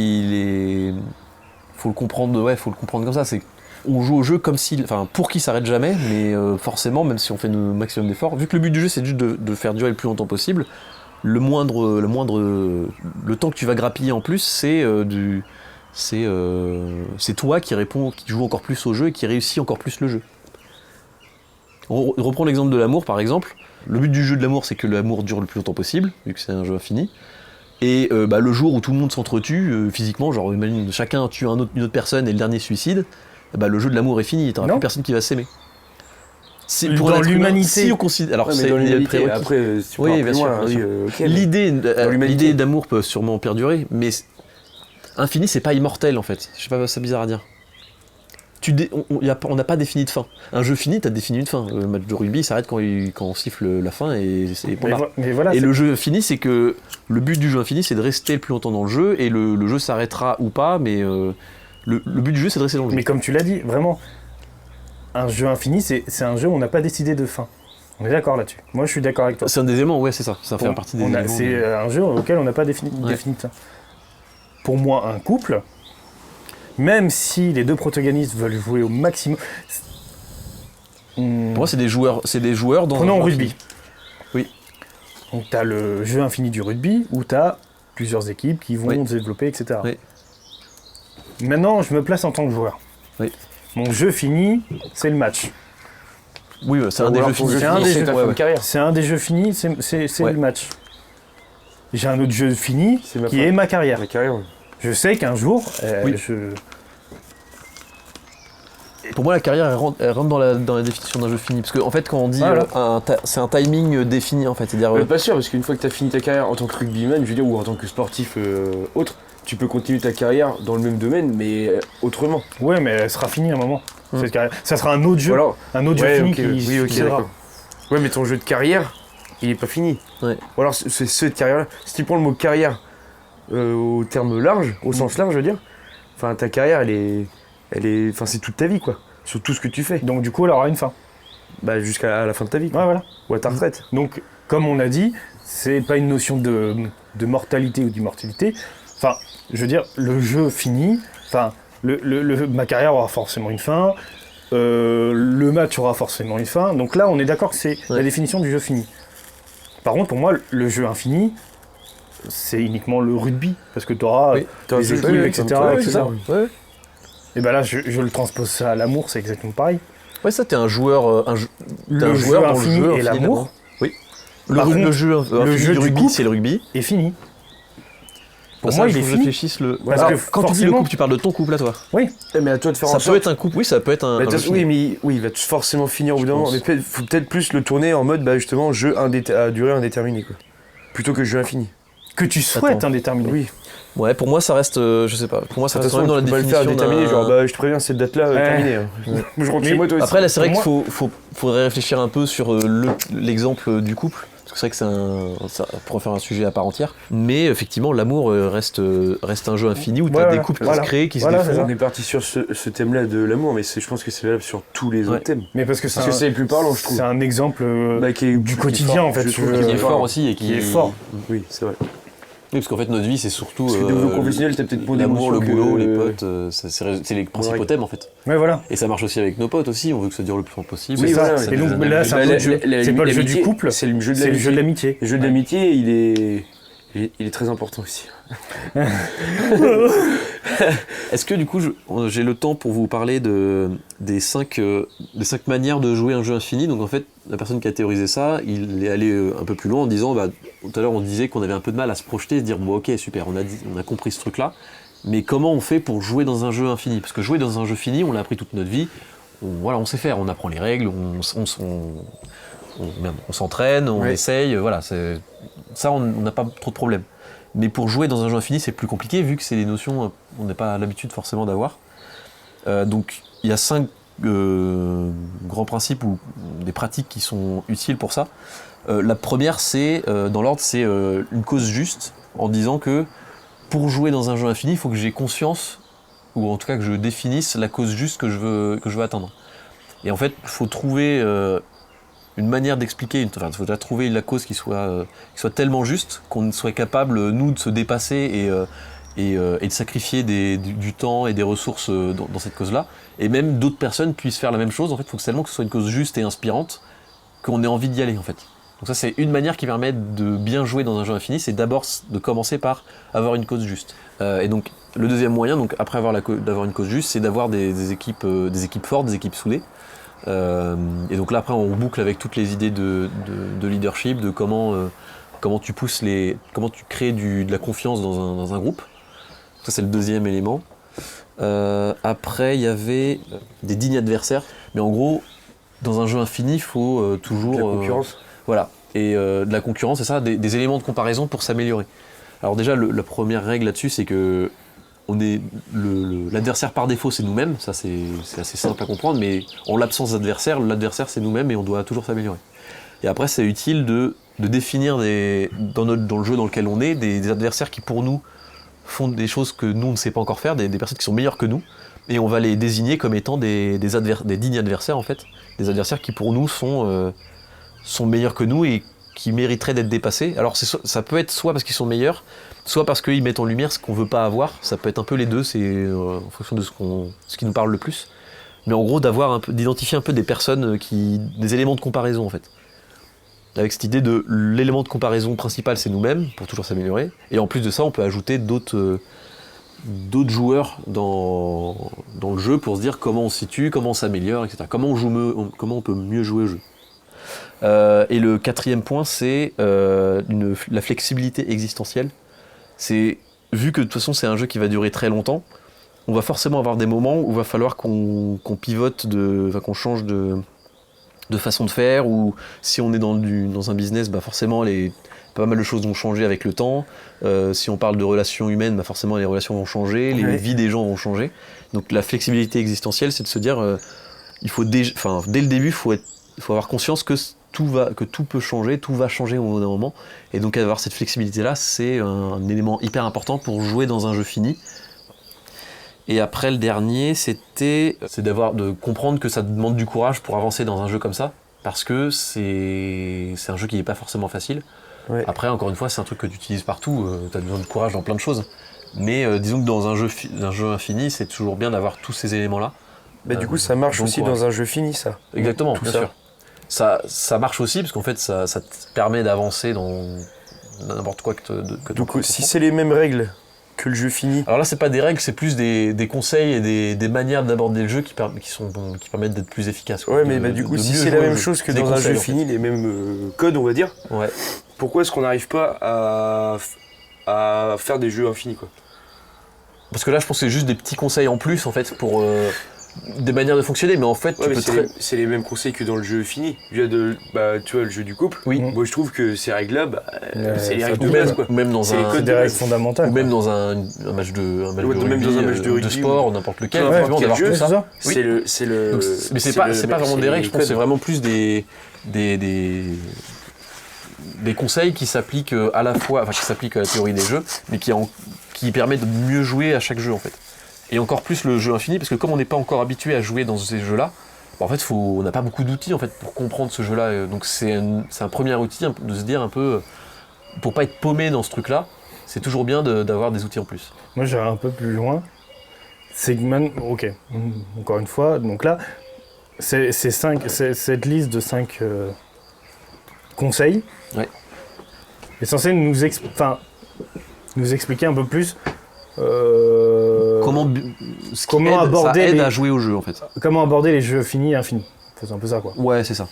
le comprendre, faut le comprendre comme ça. C'est on joue au jeu comme si, pour qu'il s'arrête jamais, mais forcément, même si on fait le maximum d'efforts, vu que le but du jeu c'est juste de faire durer le plus longtemps possible, le temps que tu vas grappiller en plus, c'est toi qui joue encore plus au jeu et qui réussit encore plus le jeu. On reprend l'exemple de l'amour par exemple. Le but du jeu de l'amour, c'est que l'amour dure le plus longtemps possible, vu que c'est un jeu infini. Et le jour où tout le monde s'entretue physiquement, genre imagine chacun tue une autre personne et le dernier suicide, le jeu de l'amour est fini, t'auras plus personne qui va s'aimer. Dans l'humanité. Si on considère, alors c'est dans l'humanité. Après, si tu oui, pars bien plus sûr. loin, Bien sûr. okay, L'idée d'amour peut sûrement perdurer, mais infini, c'est pas immortel en fait. Je sais pas, c'est bizarre à dire. On n'a pas défini de fin. Un jeu fini, t'as défini une fin. Le match de rugby s'arrête quand on siffle la fin et c'est pour là. Mais voilà, et le jeu fini, c'est que le but du jeu infini, c'est de rester le plus longtemps dans le jeu et le jeu s'arrêtera ou pas, mais le but du jeu, c'est de rester dans le jeu. Mais comme tu l'as dit, vraiment, un jeu infini, c'est un jeu où on n'a pas décidé de fin. On est d'accord là-dessus. Moi, je suis d'accord avec toi. C'est un des éléments, ouais, c'est ça. Ça fait partie des éléments. C'est un jeu auquel on n'a pas défini de fin. Pour moi, un couple, même si les deux protagonistes veulent jouer au maximum. Pour moi, c'est des joueurs dans. Prenons rugby. Oui. Donc, tu as le jeu infini du rugby où tu as plusieurs équipes qui vont se développer, etc. Oui. Maintenant, je me place en tant que joueur. Oui. Mon jeu fini, c'est le match. Oui, c'est un des jeux finis. C'est un des jeux finis, c'est le match. J'ai un autre jeu fini qui est ma carrière. Je sais qu'un jour, Pour moi, la carrière, elle rentre dans la définition d'un jeu fini. Parce qu'en fait, quand on dit c'est un timing défini, en fait. C'est-à-dire, pas sûr, parce qu'une fois que tu as fini ta carrière en tant que rugbyman, je veux dire, ou en tant que sportif autre, tu peux continuer ta carrière dans le même domaine, mais autrement. Ouais, mais elle sera finie à un moment. Cette carrière. Ça sera un autre jeu. Un autre jeu fini qui sera. Ouais, mais ton jeu de carrière, il est pas fini. Ouais. Ou alors, c'est cette carrière-là. Si tu prends le mot carrière au terme large, au sens large, je veux dire, enfin, ta carrière, enfin, c'est toute ta vie, quoi. Sur tout ce que tu fais. Donc, du coup, elle aura une fin. Bah, jusqu'à la fin de ta vie, quoi. Ouais, voilà. Ou à ta retraite. Donc, comme on a dit, c'est pas une notion de mortalité ou d'immortalité. Enfin, je veux dire, le jeu fini, enfin, ma carrière aura forcément une fin, le match aura forcément une fin. Donc là, on est d'accord que c'est la définition du jeu fini. Par contre, pour moi, le jeu infini, c'est uniquement le rugby, parce que tu auras des équipes, etc. Et ben là, je le transpose ça à l'amour, c'est exactement pareil. Ouais, ça, t'es un joueur, le jeu infini et l'amour. Oui. Le jeu du rugby, c'est le rugby. Est fini. Pour moi, il est fini. Parce que quand tu dis le couple, tu parles de ton couple à toi. Oui. Mais à toi de faire en sorte. Ça peut être un couple, oui, ça peut être un. Il va forcément finir au bout d'un moment. Mais faut peut-être plus le tourner en mode, justement, jeu à durée indéterminée, quoi. Plutôt que jeu infini. Que tu souhaites indéterminé. Oui. Ouais, pour moi, ça reste, je sais pas. Pour moi, ça reste quand même dans la définition. Tu peux le faire indéterminé, genre, je te préviens, cette date-là, terminée. Je rentre chez moi, toi aussi. Après, là, c'est vrai qu'il faudrait réfléchir un peu sur l'exemple du couple. Parce que c'est vrai que ça pourrait faire un sujet à part entière. Mais effectivement, l'amour reste un jeu infini où tu as des couples qui se créent, qui se défendent. On est parti sur ce thème-là de l'amour, mais je pense que c'est valable sur tous les autres thèmes. Mais parce que c'est le plus parlant, je trouve. C'est un exemple du quotidien, en fait. Qui est fort aussi et qui est fort. Oui, c'est vrai. Oui, parce qu'en fait, notre vie, c'est surtout parce que au niveau professionnel, t'as peut-être moins l'amour, le boulot, les potes, c'est les principaux thèmes, en fait. Ouais, voilà. Et ça marche aussi avec nos potes aussi, on veut que ça dure le plus longtemps possible. Oui, voilà. Et donc là, c'est un autre jeu. C'est pas le jeu du couple, c'est le jeu de l'amitié. Le jeu de l'amitié, il est très important aussi. Est-ce que du coup, j'ai le temps pour vous parler des 5 manières de jouer un jeu infini? Donc en fait, la personne qui a théorisé ça, il est allé un peu plus loin en disant, tout à l'heure on disait qu'on avait un peu de mal à se projeter, se dire bon ok super, on a compris ce truc-là, mais comment on fait pour jouer dans un jeu infini? Parce que jouer dans un jeu fini, on l'a appris toute notre vie, on sait faire, on apprend les règles, on s'entraîne, on essaye, voilà, ça on n'a pas trop de problème. Mais pour jouer dans un jeu infini, c'est plus compliqué, vu que c'est des notions on n'a pas l'habitude forcément d'avoir. Donc il y a 5 grands principes ou des pratiques qui sont utiles pour ça. La première, c'est, dans l'ordre, c'est une cause juste, en disant que pour jouer dans un jeu infini, il faut que j'ai conscience, ou en tout cas que je définisse la cause juste que je veux atteindre. Et en fait, il faut trouver une manière d'expliquer, il faut déjà trouver la cause qui soit tellement juste qu'on soit capable, nous, de se dépasser et de sacrifier du temps et des ressources dans cette cause-là. Et même d'autres personnes puissent faire la même chose. En fait, il faut seulement que ce soit une cause juste et inspirante, qu'on ait envie d'y aller, en fait. Donc ça, c'est une manière qui permet de bien jouer dans un jeu infini, c'est d'abord de commencer par avoir une cause juste. Et donc, le deuxième moyen, donc, après d'avoir une cause juste, c'est d'avoir des équipes fortes, des équipes soudées. Et donc là, après, on boucle avec toutes les idées de leadership, de comment tu pousses comment tu crées de la confiance dans un groupe. Ça, c'est le deuxième élément. Après, il y avait des dignes adversaires. Mais en gros, dans un jeu infini, il faut toujours... De la concurrence. Voilà. Et de la concurrence, c'est ça, des éléments de comparaison pour s'améliorer. Alors déjà, la première règle là-dessus, c'est que l'adversaire par défaut, c'est nous-mêmes. Ça, c'est assez simple à comprendre. Mais en l'absence d'adversaire, l'adversaire, c'est nous-mêmes et on doit toujours s'améliorer. Et après, c'est utile de définir dans le jeu dans lequel on est, des adversaires qui, pour nous, font des choses que nous, on ne sait pas encore faire, des personnes qui sont meilleures que nous. Et on va les désigner comme étant des dignes adversaires, en fait. Des adversaires qui, pour nous, sont meilleurs que nous et qui mériteraient d'être dépassés. Alors ça peut être soit parce qu'ils sont meilleurs, soit parce qu'ils mettent en lumière ce qu'on veut pas avoir. Ça peut être un peu les deux, c'est en fonction de ce qui nous parle le plus. Mais en gros, d'identifier un peu des personnes des éléments de comparaison, en fait. Avec cette idée de l'élément de comparaison principal, c'est nous-mêmes, pour toujours s'améliorer. Et en plus de ça, on peut ajouter d'autres joueurs dans le jeu pour se dire comment on se situe, comment on s'améliore, etc. Comment on peut mieux jouer au jeu. Et le quatrième point, c'est la flexibilité existentielle. Vu que de toute façon c'est un jeu qui va durer très longtemps, on va forcément avoir des moments où il va falloir qu'on pivote, qu'on change de façon de faire, ou si on est dans un business, forcément pas mal de choses vont changer avec le temps. Si on parle de relations humaines, forcément les relations vont changer, les vies des gens vont changer. Donc la flexibilité existentielle, c'est de se dire, dès le début, il faut avoir conscience que tout peut changer, tout va changer au bout d'un moment. Et donc avoir cette flexibilité-là, c'est un élément hyper important pour jouer dans un jeu fini. Et après, le dernier, c'est de comprendre que ça demande du courage pour avancer dans un jeu comme ça, parce que c'est un jeu qui n'est pas forcément facile. Ouais. Après, encore une fois, c'est un truc que tu utilises partout, tu as besoin de courage dans plein de choses. Mais disons que dans un jeu infini, c'est toujours bien d'avoir tous ces éléments-là. Du coup, ça marche aussi dans un jeu fini, ça. Exactement, bien sûr. Ça marche aussi, parce qu'en fait, ça te permet d'avancer dans n'importe quoi que donc, si c'est les mêmes règles que le jeu fini. Alors là, c'est pas des règles, c'est plus des conseils et des manières d'aborder le jeu qui permettent d'être plus efficaces. Ouais, mais du coup, si c'est la même chose que dans un jeu fini, les mêmes codes, on va dire, ouais. Pourquoi est-ce qu'on n'arrive pas à faire des jeux infinis, quoi? Parce que là, je pense que c'est juste des petits conseils en plus, en fait, pour des manières de fonctionner, mais en fait, c'est les mêmes conseils que dans le jeu fini. Tu vois, le jeu du couple. Oui. Moi, je trouve que ces règles-là, c'est les règles de base, quoi. Même dans des règles fondamentales. Ou même dans un match de rugby, de sport, n'imple lequel. Quel jeu, c'est ça. Oui. Mais c'est pas vraiment des règles. Je pense que c'est vraiment plus des conseils qui s'appliquent à la fois, qui s'appliquent à la théorie des jeux, mais qui permettent de mieux jouer à chaque jeu, en fait. Et encore plus le jeu infini, parce que comme on n'est pas encore habitué à jouer dans ces jeux-là, en fait, on n'a pas beaucoup d'outils en fait, pour comprendre ce jeu-là. Donc c'est un premier outil de se dire un peu, pour pas être paumé dans ce truc-là, c'est toujours bien d'avoir des outils en plus. Moi, j'irai un peu plus loin. Ok, encore une fois, donc là, c'est cette liste de 5 conseils est censée nous expliquer un peu plus comment aborder ça aide à jouer au jeu, en fait. Comment aborder les jeux finis et infinis. C'est un peu ça, quoi. Ouais, c'est ça.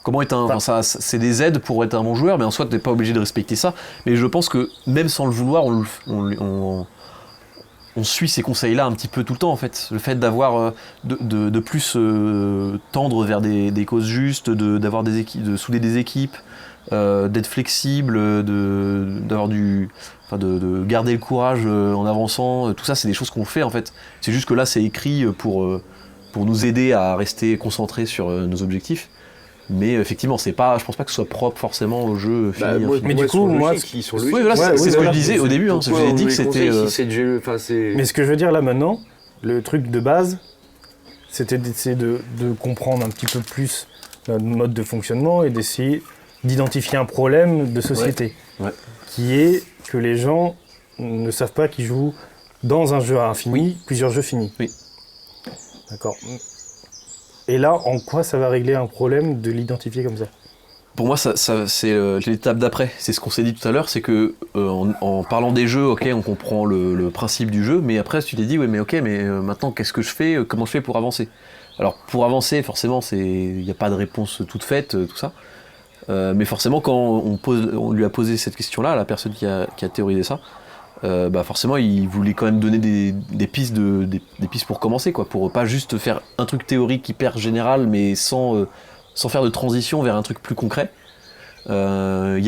Comment être c'est des aides pour être un bon joueur, mais en soi, t'es pas obligé de respecter ça. Mais je pense que même sans le vouloir, on suit ces conseils-là un petit peu tout le temps, en fait. Le fait d'avoir de plus tendre vers des causes justes, d'avoir des équipes, de souder des équipes, d'être flexible, de garder le courage en avançant. Tout ça, c'est des choses qu'on fait, en fait. C'est juste que là, c'est écrit pour nous aider à rester concentrés sur nos objectifs. Mais effectivement, je pense pas que ce soit propre forcément au jeu fini. Mais du coup, moi, c'est ce que je disais au début. Je vous ai dit que c'était. Mais ce que je veux dire là maintenant, le truc de base, c'était d'essayer de comprendre un petit peu plus notre mode de fonctionnement et d'essayer d'identifier un problème de société, qui est que les gens ne savent pas qu'ils jouent dans un jeu à infini, plusieurs jeux finis. Oui. D'accord. Et là, en quoi ça va régler un problème de l'identifier comme ça ? Pour moi, ça c'est l'étape d'après. C'est ce qu'on s'est dit tout à l'heure, c'est que en parlant des jeux, ok, on comprend le principe du jeu, mais après, tu t'es dit, maintenant, qu'est-ce que je fais ? Comment je fais pour avancer ? Alors, pour avancer, forcément, il n'y a pas de réponse toute faite, tout ça. Mais forcément, quand on lui a posé cette question-là, à la personne qui a théorisé ça, forcément, il voulait quand même donner des pistes pour commencer, quoi, pour pas juste faire un truc théorique hyper général, mais sans faire de transition vers un truc plus concret. Il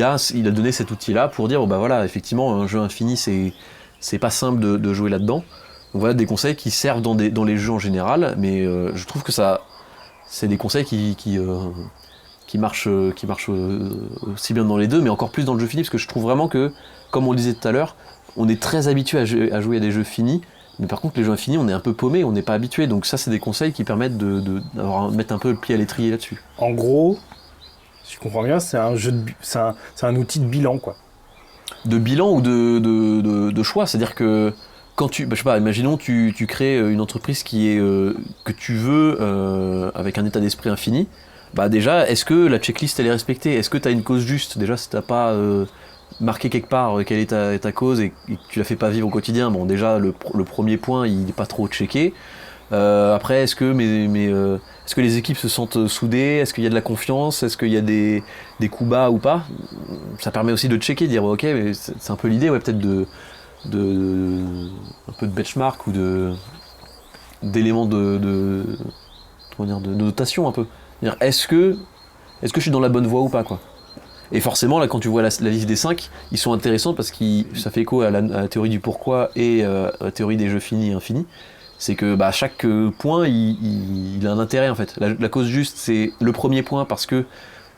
a donné cet outil-là pour dire, effectivement, un jeu infini, c'est pas simple de jouer là-dedans. Donc voilà, des conseils qui servent dans les jeux en général, mais je trouve que c'est des conseils qui marchent aussi bien dans les deux, mais encore plus dans le jeu fini, parce que je trouve vraiment que, comme on le disait tout à l'heure, on est très habitué à jouer à des jeux finis, mais par contre les jeux infinis on est un peu paumé, on n'est pas habitué, donc ça c'est des conseils qui permettent de mettre un peu le pied à l'étrier là-dessus. En gros, si je comprends bien, c'est un outil de bilan, quoi. De bilan ou de choix, c'est-à-dire que quand imaginons tu crées une entreprise que tu veux avec un état d'esprit infini, déjà, est-ce que la checklist elle est respectée ? Est-ce que tu as une cause juste ? Déjà, si tu n'as pas marqué quelque part quelle est ta cause et que tu la fais pas vivre au quotidien, déjà le premier point il n'est pas trop checké. Après, est-ce que est-ce que les équipes se sentent soudées ? Est-ce qu'il y a de la confiance ? Est-ce qu'il y a des coups bas ou pas ? Ça permet aussi de checker, de dire ok, mais c'est un peu l'idée, peut-être de un peu de benchmark ou d'éléments de notation un peu. Est-ce que je suis dans la bonne voie ou pas, quoi. Et forcément, là, quand tu vois la liste des 5, ils sont intéressants parce que ça fait écho à la théorie du pourquoi et à la théorie des jeux finis et infinis. C'est que chaque point, il a un intérêt, en fait. La cause juste, c'est le premier point parce que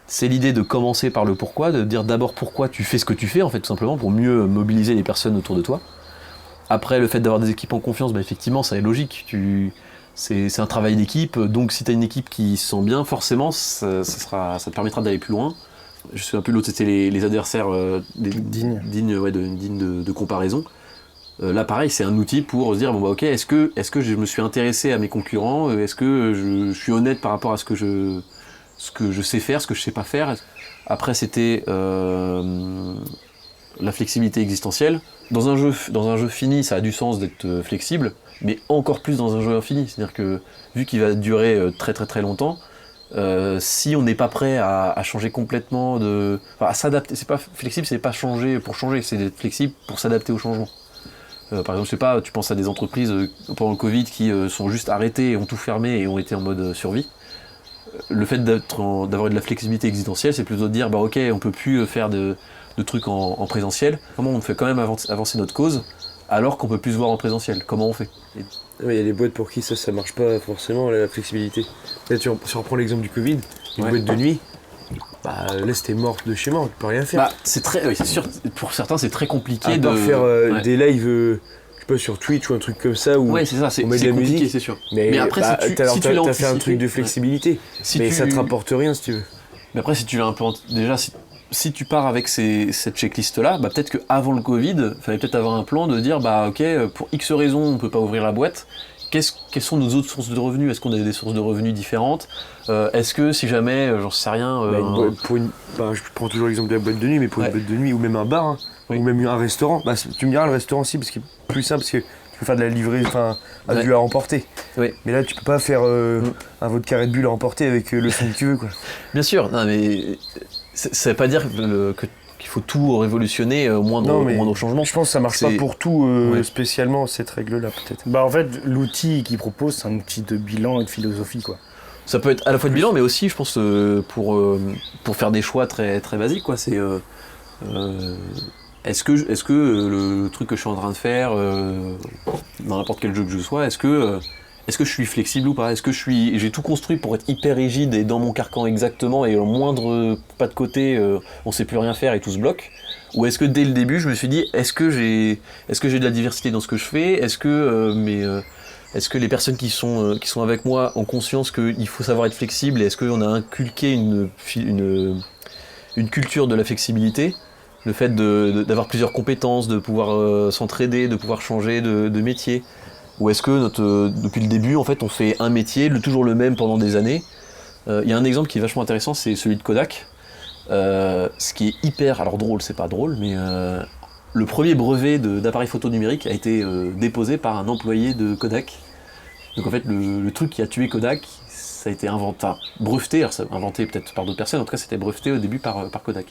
c'est l'idée de commencer par le pourquoi, de dire d'abord pourquoi tu fais ce que tu fais, en fait, tout simplement, pour mieux mobiliser les personnes autour de toi. Après, le fait d'avoir des équipes en confiance, effectivement, ça est logique. C'est un travail d'équipe, donc si tu as une équipe qui se sent bien, forcément, ça te permettra d'aller plus loin. Je sais un peu, l'autre c'était les adversaires dignes de comparaison. Là pareil, c'est un outil pour se dire est-ce que je me suis intéressé à mes concurrents, est-ce que je suis honnête par rapport à ce que je sais faire, ce que je sais pas faire. Après c'était la flexibilité existentielle. Dans un jeu fini, ça a du sens d'être flexible, mais encore plus dans un jeu infini. C'est-à-dire que vu qu'il va durer très très très longtemps, si on n'est pas prêt à changer complètement à s'adapter, c'est pas flexible, c'est pas changer pour changer, c'est d'être flexible pour s'adapter au changement. Par exemple, je sais pas, tu penses à des entreprises pendant le Covid qui sont juste arrêtées et ont tout fermé et ont été en mode survie. Le fait d'avoir de la flexibilité existentielle, c'est plutôt de dire ok, on peut plus faire de trucs en présentiel. Comment on fait quand même avancer notre cause alors qu'on peut plus se voir en présentiel ? Comment on fait ? Il y a des boîtes pour qui ça marche pas forcément, la flexibilité. Là, si on reprend l'exemple du Covid, une boîte de nuit, là c'était mort de chez mort, tu peux rien faire. C'est sûr, pour certains c'est très compliqué à part faire des lives, je sais pas, sur Twitch ou un truc comme ça, où c'est ça, c'est on met de la compliqué, musique. c'est sûr. Mais après, si tu t'as fait un truc de flexibilité, mais ça te rapporte rien si tu veux. Mais après, si tu l'as un peu... Déjà, si tu pars avec cette checklist-là, peut-être qu'avant le Covid, il fallait peut-être avoir un plan de dire, ok, pour X raisons, on ne peut pas ouvrir la boîte. Quelles sont nos autres sources de revenus ? Est-ce qu'on a des sources de revenus différentes ? Est-ce que si jamais, j'en sais rien... je prends toujours l'exemple de la boîte de nuit, mais pour une boîte de nuit, ou même un bar, ou même un restaurant, tu me diras le restaurant aussi, parce qu'il est plus simple, parce que tu peux faire de la livrée, à vue à emporter. Oui. Mais là, tu peux pas faire un vodka Red Bull à emporter avec le son que tu veux, quoi. Bien sûr, non, mais ça veut pas dire qu'il faut tout révolutionner au moindre changement. Je pense que ça marche pas pour tout, spécialement cette règle-là, peut-être. En fait, l'outil qu'il propose, c'est un outil de bilan et de philosophie, quoi. Ça peut être à la fois de bilan, mais aussi, je pense, pour faire des choix très, très basiques, quoi. C'est... Est-ce que le truc que je suis en train de faire dans n'importe quel jeu que je sois, est-ce que je suis flexible ou pas ? Est-ce que j'ai tout construit pour être hyper rigide et dans mon carcan exactement et au moindre pas de côté, on sait plus rien faire et tout se bloque ? Ou est-ce que dès le début, je me suis dit, est-ce que j'ai de la diversité dans ce que je fais ? Est-ce que est-ce que les personnes qui sont avec moi ont conscience qu'il faut savoir être flexible et est-ce qu'on a inculqué une culture de la flexibilité, le fait d'avoir plusieurs compétences, de pouvoir s'entraider, de pouvoir changer de métier, ou est-ce que depuis le début en fait on fait un métier, toujours le même pendant des années. Il y a un exemple qui est vachement intéressant, c'est celui de Kodak. Ce qui est hyper, alors drôle, c'est pas drôle, mais le premier brevet d'appareil photo numérique a été déposé par un employé de Kodak. Donc en fait, le truc qui a tué Kodak, ça a été breveté, alors ça inventé peut-être par d'autres personnes, en tout cas c'était breveté au début par Kodak.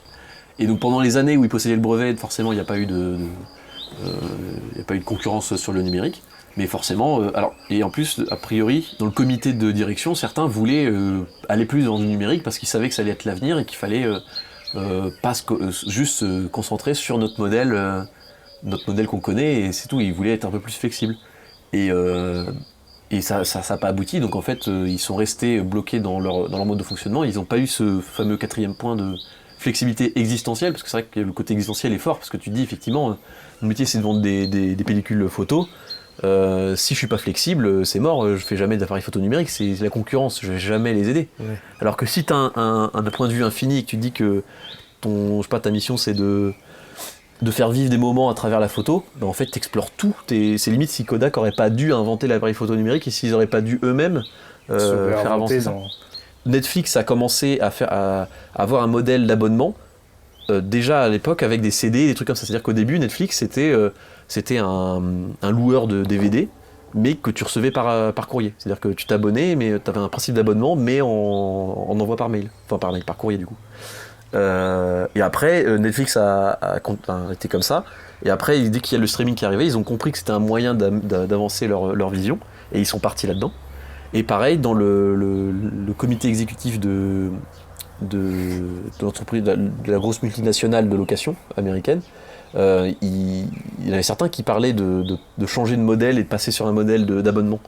Et donc pendant les années où il possédait le brevet, forcément il n'y a pas eu de concurrence sur le numérique. Mais forcément, et en plus, a priori, dans le comité de direction, certains voulaient aller plus dans le numérique parce qu'ils savaient que ça allait être l'avenir et qu'il fallait pas juste se concentrer sur notre modèle qu'on connaît et c'est tout. Ils voulaient être un peu plus flexibles. Et ça n'a pas abouti, donc en fait, ils sont restés bloqués dans leur mode de fonctionnement. Ils n'ont pas eu ce fameux 4e point de flexibilité existentielle, parce que c'est vrai que le côté existentiel est fort, parce que tu te dis effectivement, le métier c'est de vendre des pellicules photo. Si je suis pas flexible, c'est mort, je fais jamais d'appareil photo numérique, c'est la concurrence, je vais jamais les aider. Ouais. Alors que si tu as un point de vue infini et que tu te dis que ta mission c'est de faire vivre des moments à travers la photo, ben en fait tu explores tout. C'est limite si Kodak aurait pas dû inventer l'appareil photo numérique et s'ils auraient pas dû eux-mêmes faire avancer ça. Netflix a commencé à avoir un modèle d'abonnement déjà à l'époque avec des CD, des trucs comme ça. C'est-à-dire qu'au début Netflix c'était un loueur de DVD, mais que tu recevais par courrier. C'est-à-dire que tu t'abonnais, mais tu avais un principe d'abonnement, mais en envoi par mail. Enfin, par courrier, du coup. Et après, Netflix a été comme ça. Et après, dès qu'il y a le streaming qui est arrivé, ils ont compris que c'était un moyen d'avancer leur vision. Et ils sont partis là-dedans. Et pareil, dans le comité exécutif de l'entreprise, de la grosse multinationale de location américaine, il y en avait certains qui parlaient de changer de modèle et de passer sur un modèle d'abonnement.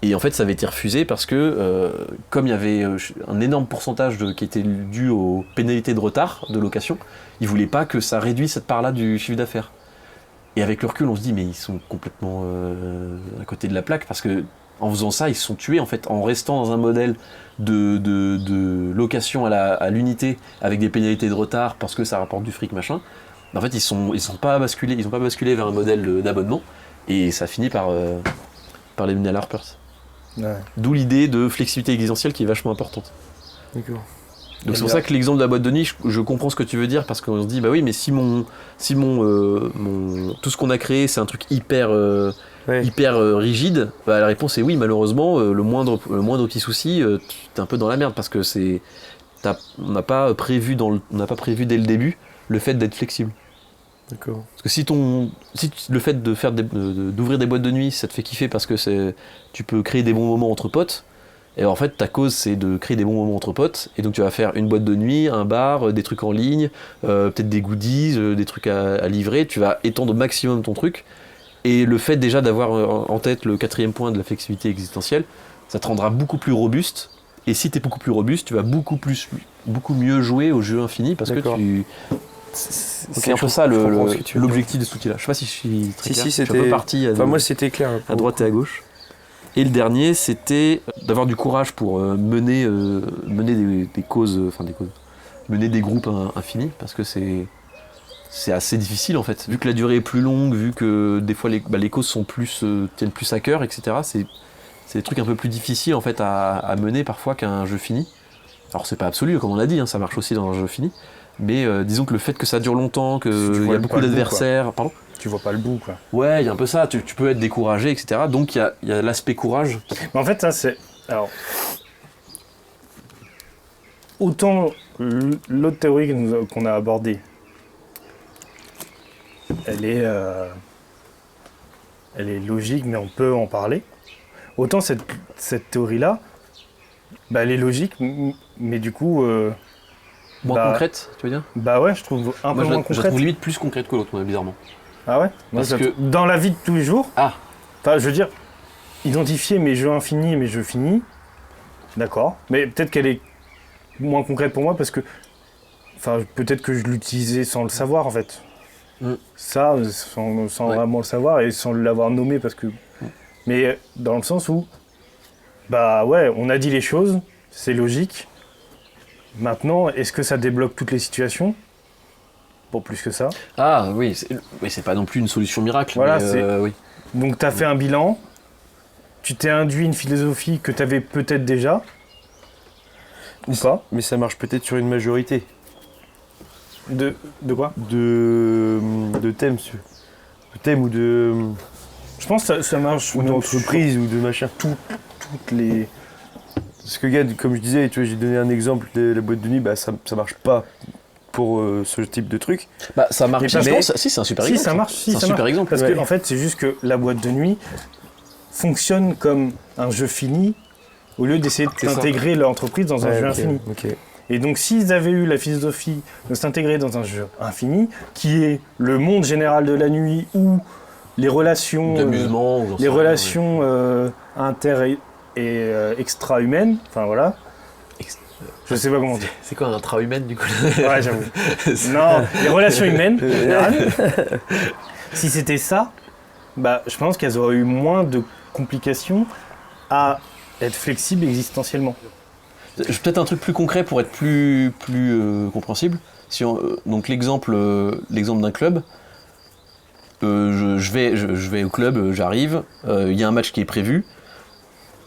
Et en fait, ça avait été refusé parce que, comme il y avait un énorme pourcentage qui était dû aux pénalités de retard de location, ils ne voulaient pas que ça réduise cette part-là du chiffre d'affaires. Et avec le recul, on se dit, mais ils sont complètement à côté de la plaque parce que en faisant ça, ils se sont tués en fait, en restant dans un modèle de location à l'unité avec des pénalités de retard parce que ça rapporte du fric, machin. En fait, ils n'ont pas basculé vers un modèle d'abonnement et ça finit par les mener à la Harper's. Ouais. D'où l'idée de flexibilité existentielle qui est vachement importante. D'accord. Donc c'est pour ça que l'exemple de la boîte de nuit, je comprends ce que tu veux dire parce qu'on se dit bah oui, mais si tout ce qu'on a créé c'est un truc hyper rigide, bah la réponse est oui, malheureusement le moindre petit souci, t'es un peu dans la merde parce que on n'a pas prévu dès le début le fait d'être flexible. D'accord. Parce que si le fait d'ouvrir des boîtes de nuit, ça te fait kiffer parce que tu peux créer des bons moments entre potes, et en fait ta cause c'est de créer des bons moments entre potes, et donc tu vas faire une boîte de nuit, un bar, des trucs en ligne, peut-être des goodies, des trucs à livrer, tu vas étendre au maximum ton truc, et le fait déjà d'avoir en tête le 4e point de la flexibilité existentielle, ça te rendra beaucoup plus robuste, et si tu es beaucoup plus robuste, tu vas beaucoup mieux jouer au jeu infini, parce D'accord. que c'est un peu ça l'objectif de cet outil-là. Je sais pas si je suis très clair. Si, c'était... Je suis un peu parti moi, c'était clair. À droite et à gauche. Et le dernier, c'était d'avoir du courage pour mener des causes, mener des groupes infinis, parce que c'est assez difficile en fait. Vu que la durée est plus longue, vu que des fois les causes sont tiennent plus à cœur, etc. C'est des trucs un peu plus difficiles en fait à mener parfois qu'un jeu fini. Alors c'est pas absolu, comme on l'a dit, hein, ça marche aussi dans un jeu fini. Mais disons que le fait que ça dure longtemps, qu'il y a beaucoup d'adversaires... Pardon ? Tu vois pas le bout, quoi. Ouais, il y a un peu ça, tu peux être découragé, etc. Donc il y a l'aspect courage. Mais en fait, ça c'est... Alors... Autant l'autre théorie qu'on a abordée, elle est logique, mais on peut en parler. Autant cette théorie-là, bah, elle est logique, mais du coup... moins concrète, tu veux dire ? Bah ouais, je trouve un peu moins concrète. Je la trouve limite plus concrète que l'autre, bizarrement. Ah ouais ? Parce que dans la vie de tous les jours, enfin, je veux dire, identifier mes jeux infinis et mes jeux finis, d'accord, mais peut-être qu'elle est moins concrète pour moi parce que, peut-être que je l'utilisais sans le savoir en fait. Ça, sans vraiment le savoir et sans l'avoir nommé parce que Mais dans le sens où, bah ouais, on a dit les choses, c'est logique. Maintenant, est-ce que ça débloque toutes les situations ? Bon, plus que ça. Ah oui, c'est pas non plus une solution miracle. Voilà, mais, oui. Donc tu as fait un bilan, tu t'es induit une philosophie que tu avais peut-être déjà, ou pas. Mais ça marche peut-être sur une majorité De quoi ? de thèmes. De thèmes ou de. Je pense que ça marche Ou d'entreprise ou de machin. toutes les... Parce que, regarde, comme je disais, tu vois, j'ai donné un exemple de la boîte de nuit, bah ça marche pas pour ce type de truc. Bah ça marche. Mais Non, si, c'est un super exemple. Si, ça marche. C'est un super exemple. Parce que, en fait, c'est juste que la boîte de nuit fonctionne comme un jeu fini au lieu d'essayer d'intégrer l'entreprise dans un jeu infini. Okay. Et donc, s'ils avaient eu la philosophie de s'intégrer dans un jeu infini, qui est le monde général de la nuit ou les relations, d'amusement, les relations inter- et extra-humaines, enfin voilà. Je sais pas comment dire. C'est quoi un intra-humain du coup? Ouais, j'avoue. Non, les relations humaines, en général. Si c'était ça, bah, je pense qu'elles auraient eu moins de complications à être flexibles existentiellement. Peut-être un truc plus concret pour être plus compréhensible. Donc l'exemple d'un club. Je vais au club, j'arrive, il y a un match qui est prévu.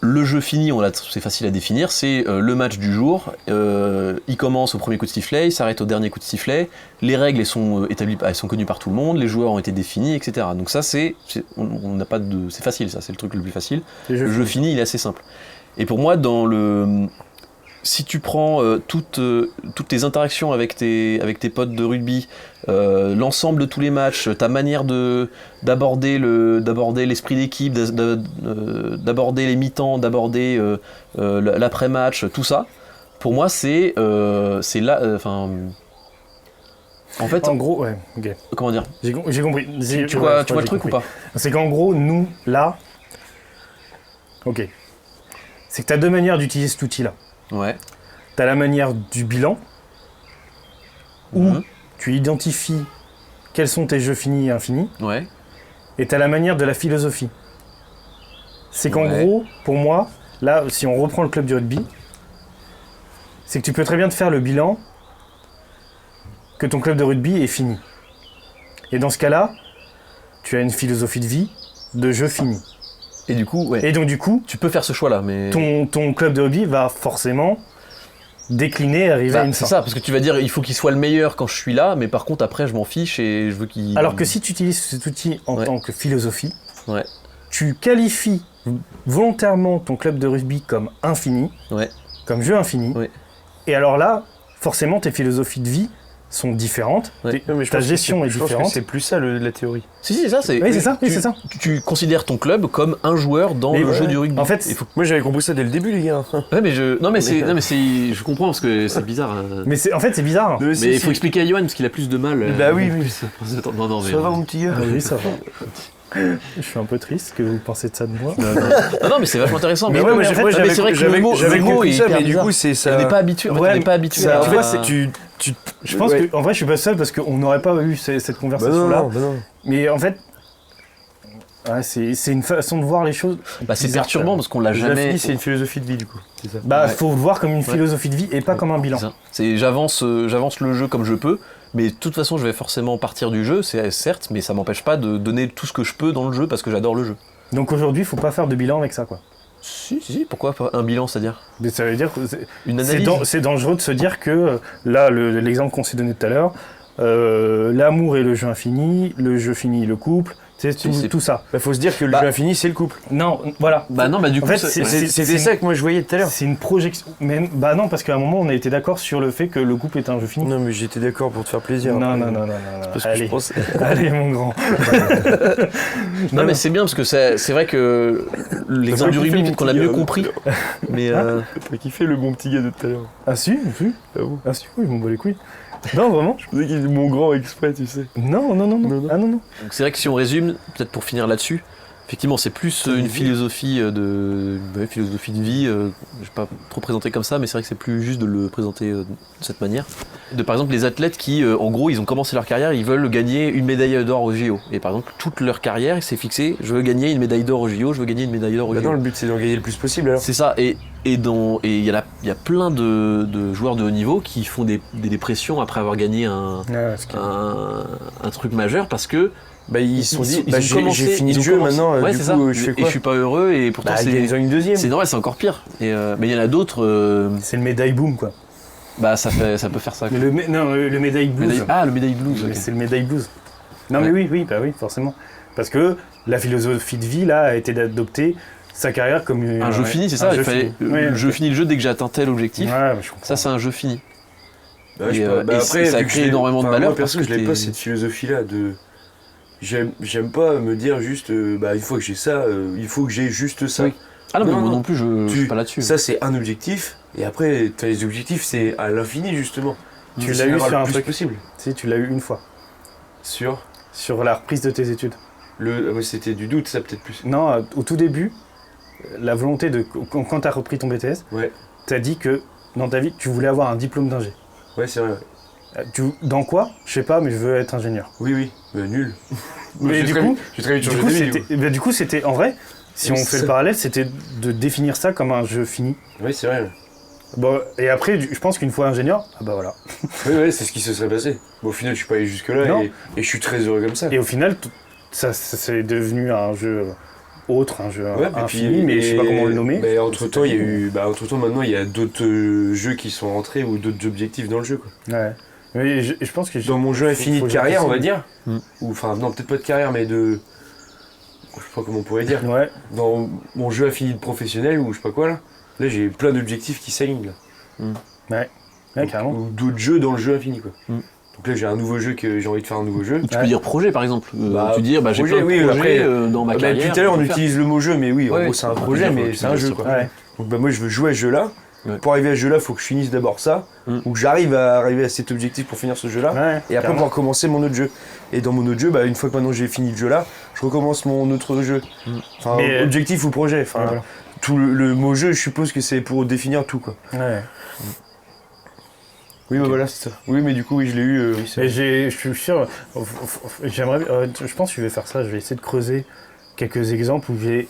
Le jeu fini, c'est facile à définir, c'est le match du jour. Il commence au premier coup de sifflet, il s'arrête au dernier coup de sifflet. Les règles elles sont établies, elles sont connues par tout le monde, les joueurs ont été définis, etc. Donc ça, c'est facile, ça, c'est le truc le plus facile. Le jeu fini, il est assez simple. Et pour moi, si tu prends toutes tes interactions avec tes potes de rugby, l'ensemble de tous les matchs, ta manière d'aborder l'esprit d'équipe, d'aborder les mi-temps, d'aborder l'après-match, tout ça, pour moi c'est là, en fait, en gros, ouais, ok. Comment dire ? J'ai compris. Tu vois le truc ou pas ? C'est qu'en gros, nous, là, ok, c'est que tu as deux manières d'utiliser cet outil-là. Ouais. Tu as la manière du bilan, où tu identifies quels sont tes jeux finis et infinis, Ouais. et tu as la manière de la philosophie. C'est qu'en gros, pour moi, là, si on reprend le club du rugby, c'est que tu peux très bien te faire le bilan que ton club de rugby est fini. Et dans ce cas-là, tu as une philosophie de vie, de jeu fini. Et du coup, ouais. Et donc du coup, Tu peux faire ce choix-là, mais... ton club de rugby va forcément décliner et arriver à une fin. C'est ça, parce que tu vas dire il faut qu'il soit le meilleur quand je suis là, mais par contre après je m'en fiche et je veux qu'il... Alors que si tu utilises cet outil en tant que philosophie, Ouais. tu qualifies volontairement ton club de rugby comme infini, Ouais. comme jeu infini, Ouais. et alors là, forcément tes philosophies de vie sont différentes, Ouais. Non, mais je ta pense que gestion est je pense que différente. c'est plus ça la théorie. Si, c'est ça. Oui, c'est ça, oui, c'est ça. Tu considères ton club comme un joueur dans Mais le ouais. jeu du rugby. En fait, Moi j'avais compris ça dès le début, les gars. Ouais, mais je comprends parce que c'est bizarre. en fait c'est bizarre. Mais il faut expliquer à Johan parce qu'il a plus de mal. Bah oui, Non, mais... Ça va mon petit gars. Ah oui, ça va. Je suis un peu triste que vous pensez de ça de moi. Non, mais c'est vachement intéressant. Mais Mais ouais, ouais, moi mais c'est vrai que le mot compris est ça, hyper mais du bizarre. coup c'est ça. On n'est pas habitué. En fait, Ouais, on n'est pas habitué. ça, à- en fait, c'est Je pense que en vrai je suis pas seul parce qu'on n'aurait pas eu cette Bah conversation-là. non. Mais en fait, ouais, c'est une façon de voir les choses. Bah, c'est bizarre, perturbant parce qu'on l'a Jamais. jamais. C'est une philosophie de vie du coup. C'est ça. Bah, Ouais. faut le voir comme une philosophie de vie et pas comme un bilan. C'est ça. J'avance le jeu comme je peux, mais de toute façon je vais forcément partir du jeu, c'est certes, mais ça m'empêche pas de donner tout ce que je peux dans le jeu parce que j'adore le jeu. Donc aujourd'hui, faut pas faire de bilan avec ça, quoi. Si, pourquoi pas un bilan, c'est-à-dire Mais ça veut dire que une analyse. c'est dangereux de se dire que là, l'exemple qu'on s'est donné tout à l'heure, l'amour et le jeu infini, le jeu fini, le couple, c'est tout ça. Bah faut se dire que le jeu infini c'est le couple. Non, voilà. Bah non, bah du En coup, fait, C'était ça que moi je voyais tout à l'heure. C'est une projection. Mais bah non, parce qu'à un moment, on a été d'accord sur le fait que le couple est un jeu fini. Non mais j'étais d'accord pour te faire plaisir. Non. Parce que Allez, je pense. allez, mon grand. non mais c'est bien parce que c'est vrai que l'exemple du rugby peut-être qu'on l'a mieux compris. Mais T'as kiffé le bon petit gars de tout à l'heure. Ah si, Ah bon. ah si, oui, ils m'ont bat les couilles. Non, vraiment. Je pensais qu'il était mon grand exprès, tu sais. Non. Non. Ah non. donc c'est vrai que si on résume, peut-être pour finir là-dessus, Effectivement, c'est plus une philosophie de vie. Je vais pas trop présenter comme ça, mais c'est vrai que c'est plus juste de le présenter de cette manière. Par exemple, les athlètes qui, en gros, ils ont commencé leur carrière, ils veulent gagner une médaille d'or au JO. Et par exemple, toute leur carrière, c'est fixé, je veux gagner une médaille d'or au JO, je veux gagner une médaille d'or au JO. Non, le but c'est d'en gagner le plus possible alors. C'est ça. Et il y a plein de joueurs de haut niveau qui font des dépressions après avoir gagné un truc majeur parce que ils se sont dit, ils ont commencé, j'ai fini le jeu maintenant, ouais, du c'est coup ça. je fais quoi ? Et je suis pas heureux et pourtant ils ont une deuxième. c'est normal, c'est encore pire. Mais il y en a d'autres. C'est le médaille boom quoi. Ça peut faire ça. Le médaille blues. Le médaille blues. Okay. C'est le médaille blues. Non mais oui, forcément. Parce que la philosophie de vie là a été d'adopter sa carrière comme un jeu fini, c'est ça. Je finis le jeu dès que j'ai atteint tel objectif. Ouais, ça c'est un jeu fini. Après, ça crée énormément de malheur. Moi perso, je n'aime pas cette philosophie-là de. J'aime pas me dire juste, une fois que j'ai ça, il faut que j'ai juste ça. Oui. Ah non, mais moi non plus, je suis pas là-dessus. Ça, c'est un objectif, et après, les objectifs, c'est à l'infini, justement. Tu l'as eu sur un truc possible. Si, tu l'as eu une fois. Sur la reprise de tes études. C'était du doute, ça, peut-être plus. Non, au tout début, la volonté de. Quand t'as repris ton BTS, t'as dit que dans ta vie, tu voulais avoir un diplôme d'ingé. Ouais, c'est vrai. Dans quoi ? Je sais pas, mais je veux être ingénieur. Oui, nul. Mais du coup, j'ai très vite changé d'avis. Du coup, c'était en vrai, si on fait le parallèle, c'était de définir ça comme un jeu fini. Oui, c'est vrai. Bon, et après, je pense qu'une fois ingénieur, voilà. Oui, c'est ce qui se serait passé. Bon, au final, je suis pas allé jusque-là et je suis très heureux comme ça. Et au final, ça c'est devenu un jeu autre, un jeu infini, mais je sais pas comment le nommer. Mais entre-temps, maintenant, il y a d'autres jeux qui sont rentrés ou d'autres objectifs dans le jeu, quoi. Ouais. Mais je pense que dans mon jeu infini de carrière, on va dire, ou enfin non, peut-être pas de carrière, mais de, je sais pas comment on pourrait dire. Ouais. Dans mon jeu infini de professionnel ou je sais pas quoi là j'ai plein d'objectifs qui s'alignent là. Ouais, carrément. Ou d'autres jeux dans le jeu infini quoi. Donc là j'ai un nouveau jeu que j'ai envie de faire un nouveau jeu. Tu peux dire projet par exemple. Tu dis j'ai plein de projets dans ma carrière. Depuis tout à l'heure on utilise le mot jeu, mais oui, en gros c'est un projet, mais c'est un jeu quoi. Donc moi je veux jouer à ce jeu là. Pour arriver à ce jeu là, il faut que je finisse d'abord ça, ou que j'arrive à arriver à cet objectif pour finir ce jeu là, et après pouvoir commencer mon autre jeu. Et dans mon autre jeu, une fois que maintenant j'ai fini le jeu là, je recommence mon autre jeu. Enfin, objectif ou projet. Enfin, tout le mot jeu, je suppose que c'est pour définir tout quoi. Ouais. Oui, voilà, c'est ça. Oui, mais du coup, je l'ai eu. Je suis sûr, je pense que je vais faire ça, je vais essayer de creuser quelques exemples où j'ai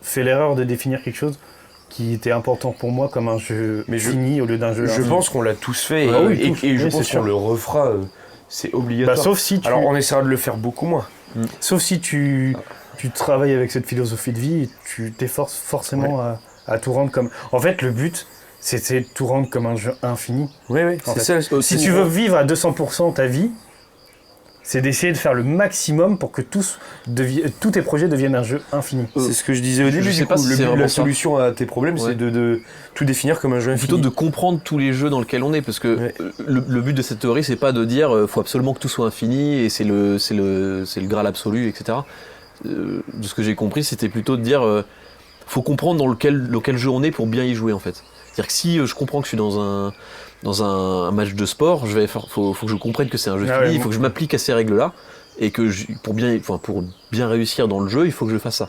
fait l'erreur de définir quelque chose qui était important pour moi comme un jeu fini au lieu d'un jeu. Je pense qu'on l'a tous fait et je pense qu'on le refera, c'est obligatoire. Sauf si alors on essaiera de le faire beaucoup moins. Sauf si tu travailles avec cette philosophie de vie, tu t'efforces forcément à tout rendre comme. En fait, le but, c'est de tout rendre comme un jeu infini. Oui, c'est ça. Si tu veux vivre à 200% ta vie, c'est d'essayer de faire le maximum pour que tous tes projets deviennent un jeu infini. C'est ce que je disais au début. La solution à tes problèmes, c'est de tout définir comme un jeu infini. Plutôt de comprendre tous les jeux dans lesquels on est, parce que le but de cette théorie, c'est pas de dire faut absolument que tout soit infini et c'est le Graal absolu, etc. De ce que j'ai compris, c'était plutôt de dire faut comprendre dans lequel jeu on est pour bien y jouer en fait. C'est-à-dire que si je comprends que je suis dans un match de sport, faut que je comprenne que c'est un jeu fini, il faut que je m'applique à ces règles-là, et que pour bien réussir dans le jeu, il faut que je fasse ça.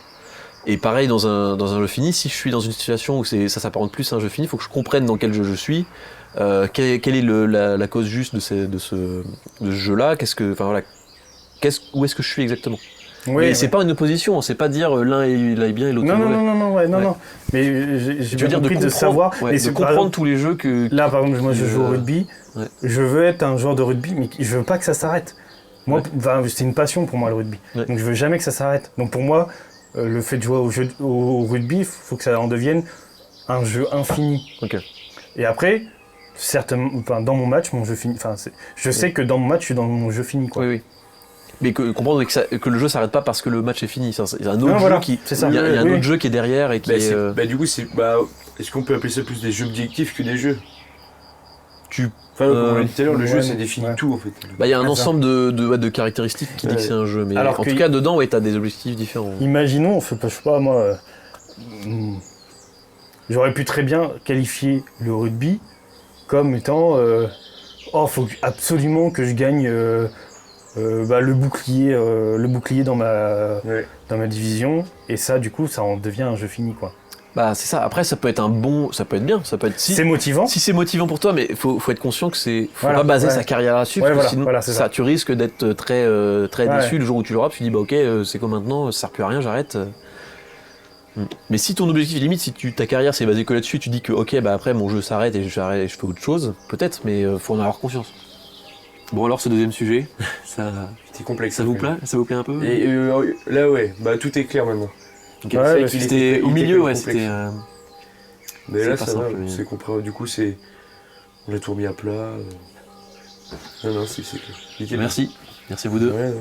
Et pareil dans un jeu fini, si je suis dans une situation où ça s'apparente plus à un jeu fini, il faut que je comprenne dans quel jeu je suis, quelle est la cause juste de ce jeu-là, où est-ce que je suis exactement. Mais c'est pas une opposition, c'est pas dire l'un est bien et l'autre est mauvais. Non. Mais j'ai bien compris de savoir. Et c'est comprendre tous les jeux que. Là, par exemple, moi je joue au rugby. Je veux être un joueur de rugby, mais je veux pas que ça s'arrête. Moi, c'est une passion pour moi le rugby. Donc je veux jamais que ça s'arrête. Donc pour moi, le fait de jouer au rugby, il faut que ça en devienne un jeu infini. Et après, dans mon match, mon jeu fini. Je sais que dans mon match, je suis dans mon jeu fini, quoi. Oui. Mais comprendre que le jeu s'arrête pas parce que le match est fini. Il y a un autre jeu qui. Il y a un autre jeu qui est derrière et qui du coup, est-ce qu'on peut appeler ça plus des jeux objectifs que des jeux ? Comme on l'a dit tout à l'heure, le jeu ça définit tout en fait. Il y a un ensemble de caractéristiques qui dit que c'est un jeu, mais en tout cas dedans, t'as des objectifs différents. Imaginons, je sais pas moi, j'aurais pu très bien qualifier le rugby comme étant faut absolument que je gagne le bouclier dans ma division, et ça, du coup, ça en devient un jeu fini, quoi. Bah c'est ça. Après ça peut être ça peut être bien, ça peut être C'est motivant. Si c'est motivant pour toi, mais faut être conscient que faut pas baser sa carrière là-dessus, parce que sinon c'est ça. tu risques d'être très déçu le jour où tu l'auras, tu te dis bah ok c'est comme maintenant, ça sert plus à rien, j'arrête. Mais si ton objectif limite, si ta carrière c'est basé que là-dessus, tu dis que ok bah après mon jeu s'arrête et je fais autre chose, peut-être, mais faut en avoir conscience. Bon alors ce deuxième sujet, ça C'était complexe. ça vous plaît un peu? Et là, ouais, bah tout est clair maintenant. Okay. Ouais, qu'il c'était était au milieu, ouais, complexe. c'était. Mais c'est là, pas ça simple, va, mais- c'est compris. Du coup, c'est. On l'a tout remis à plat. Non, c'est clair. Nickel. Merci à vous deux. Ouais.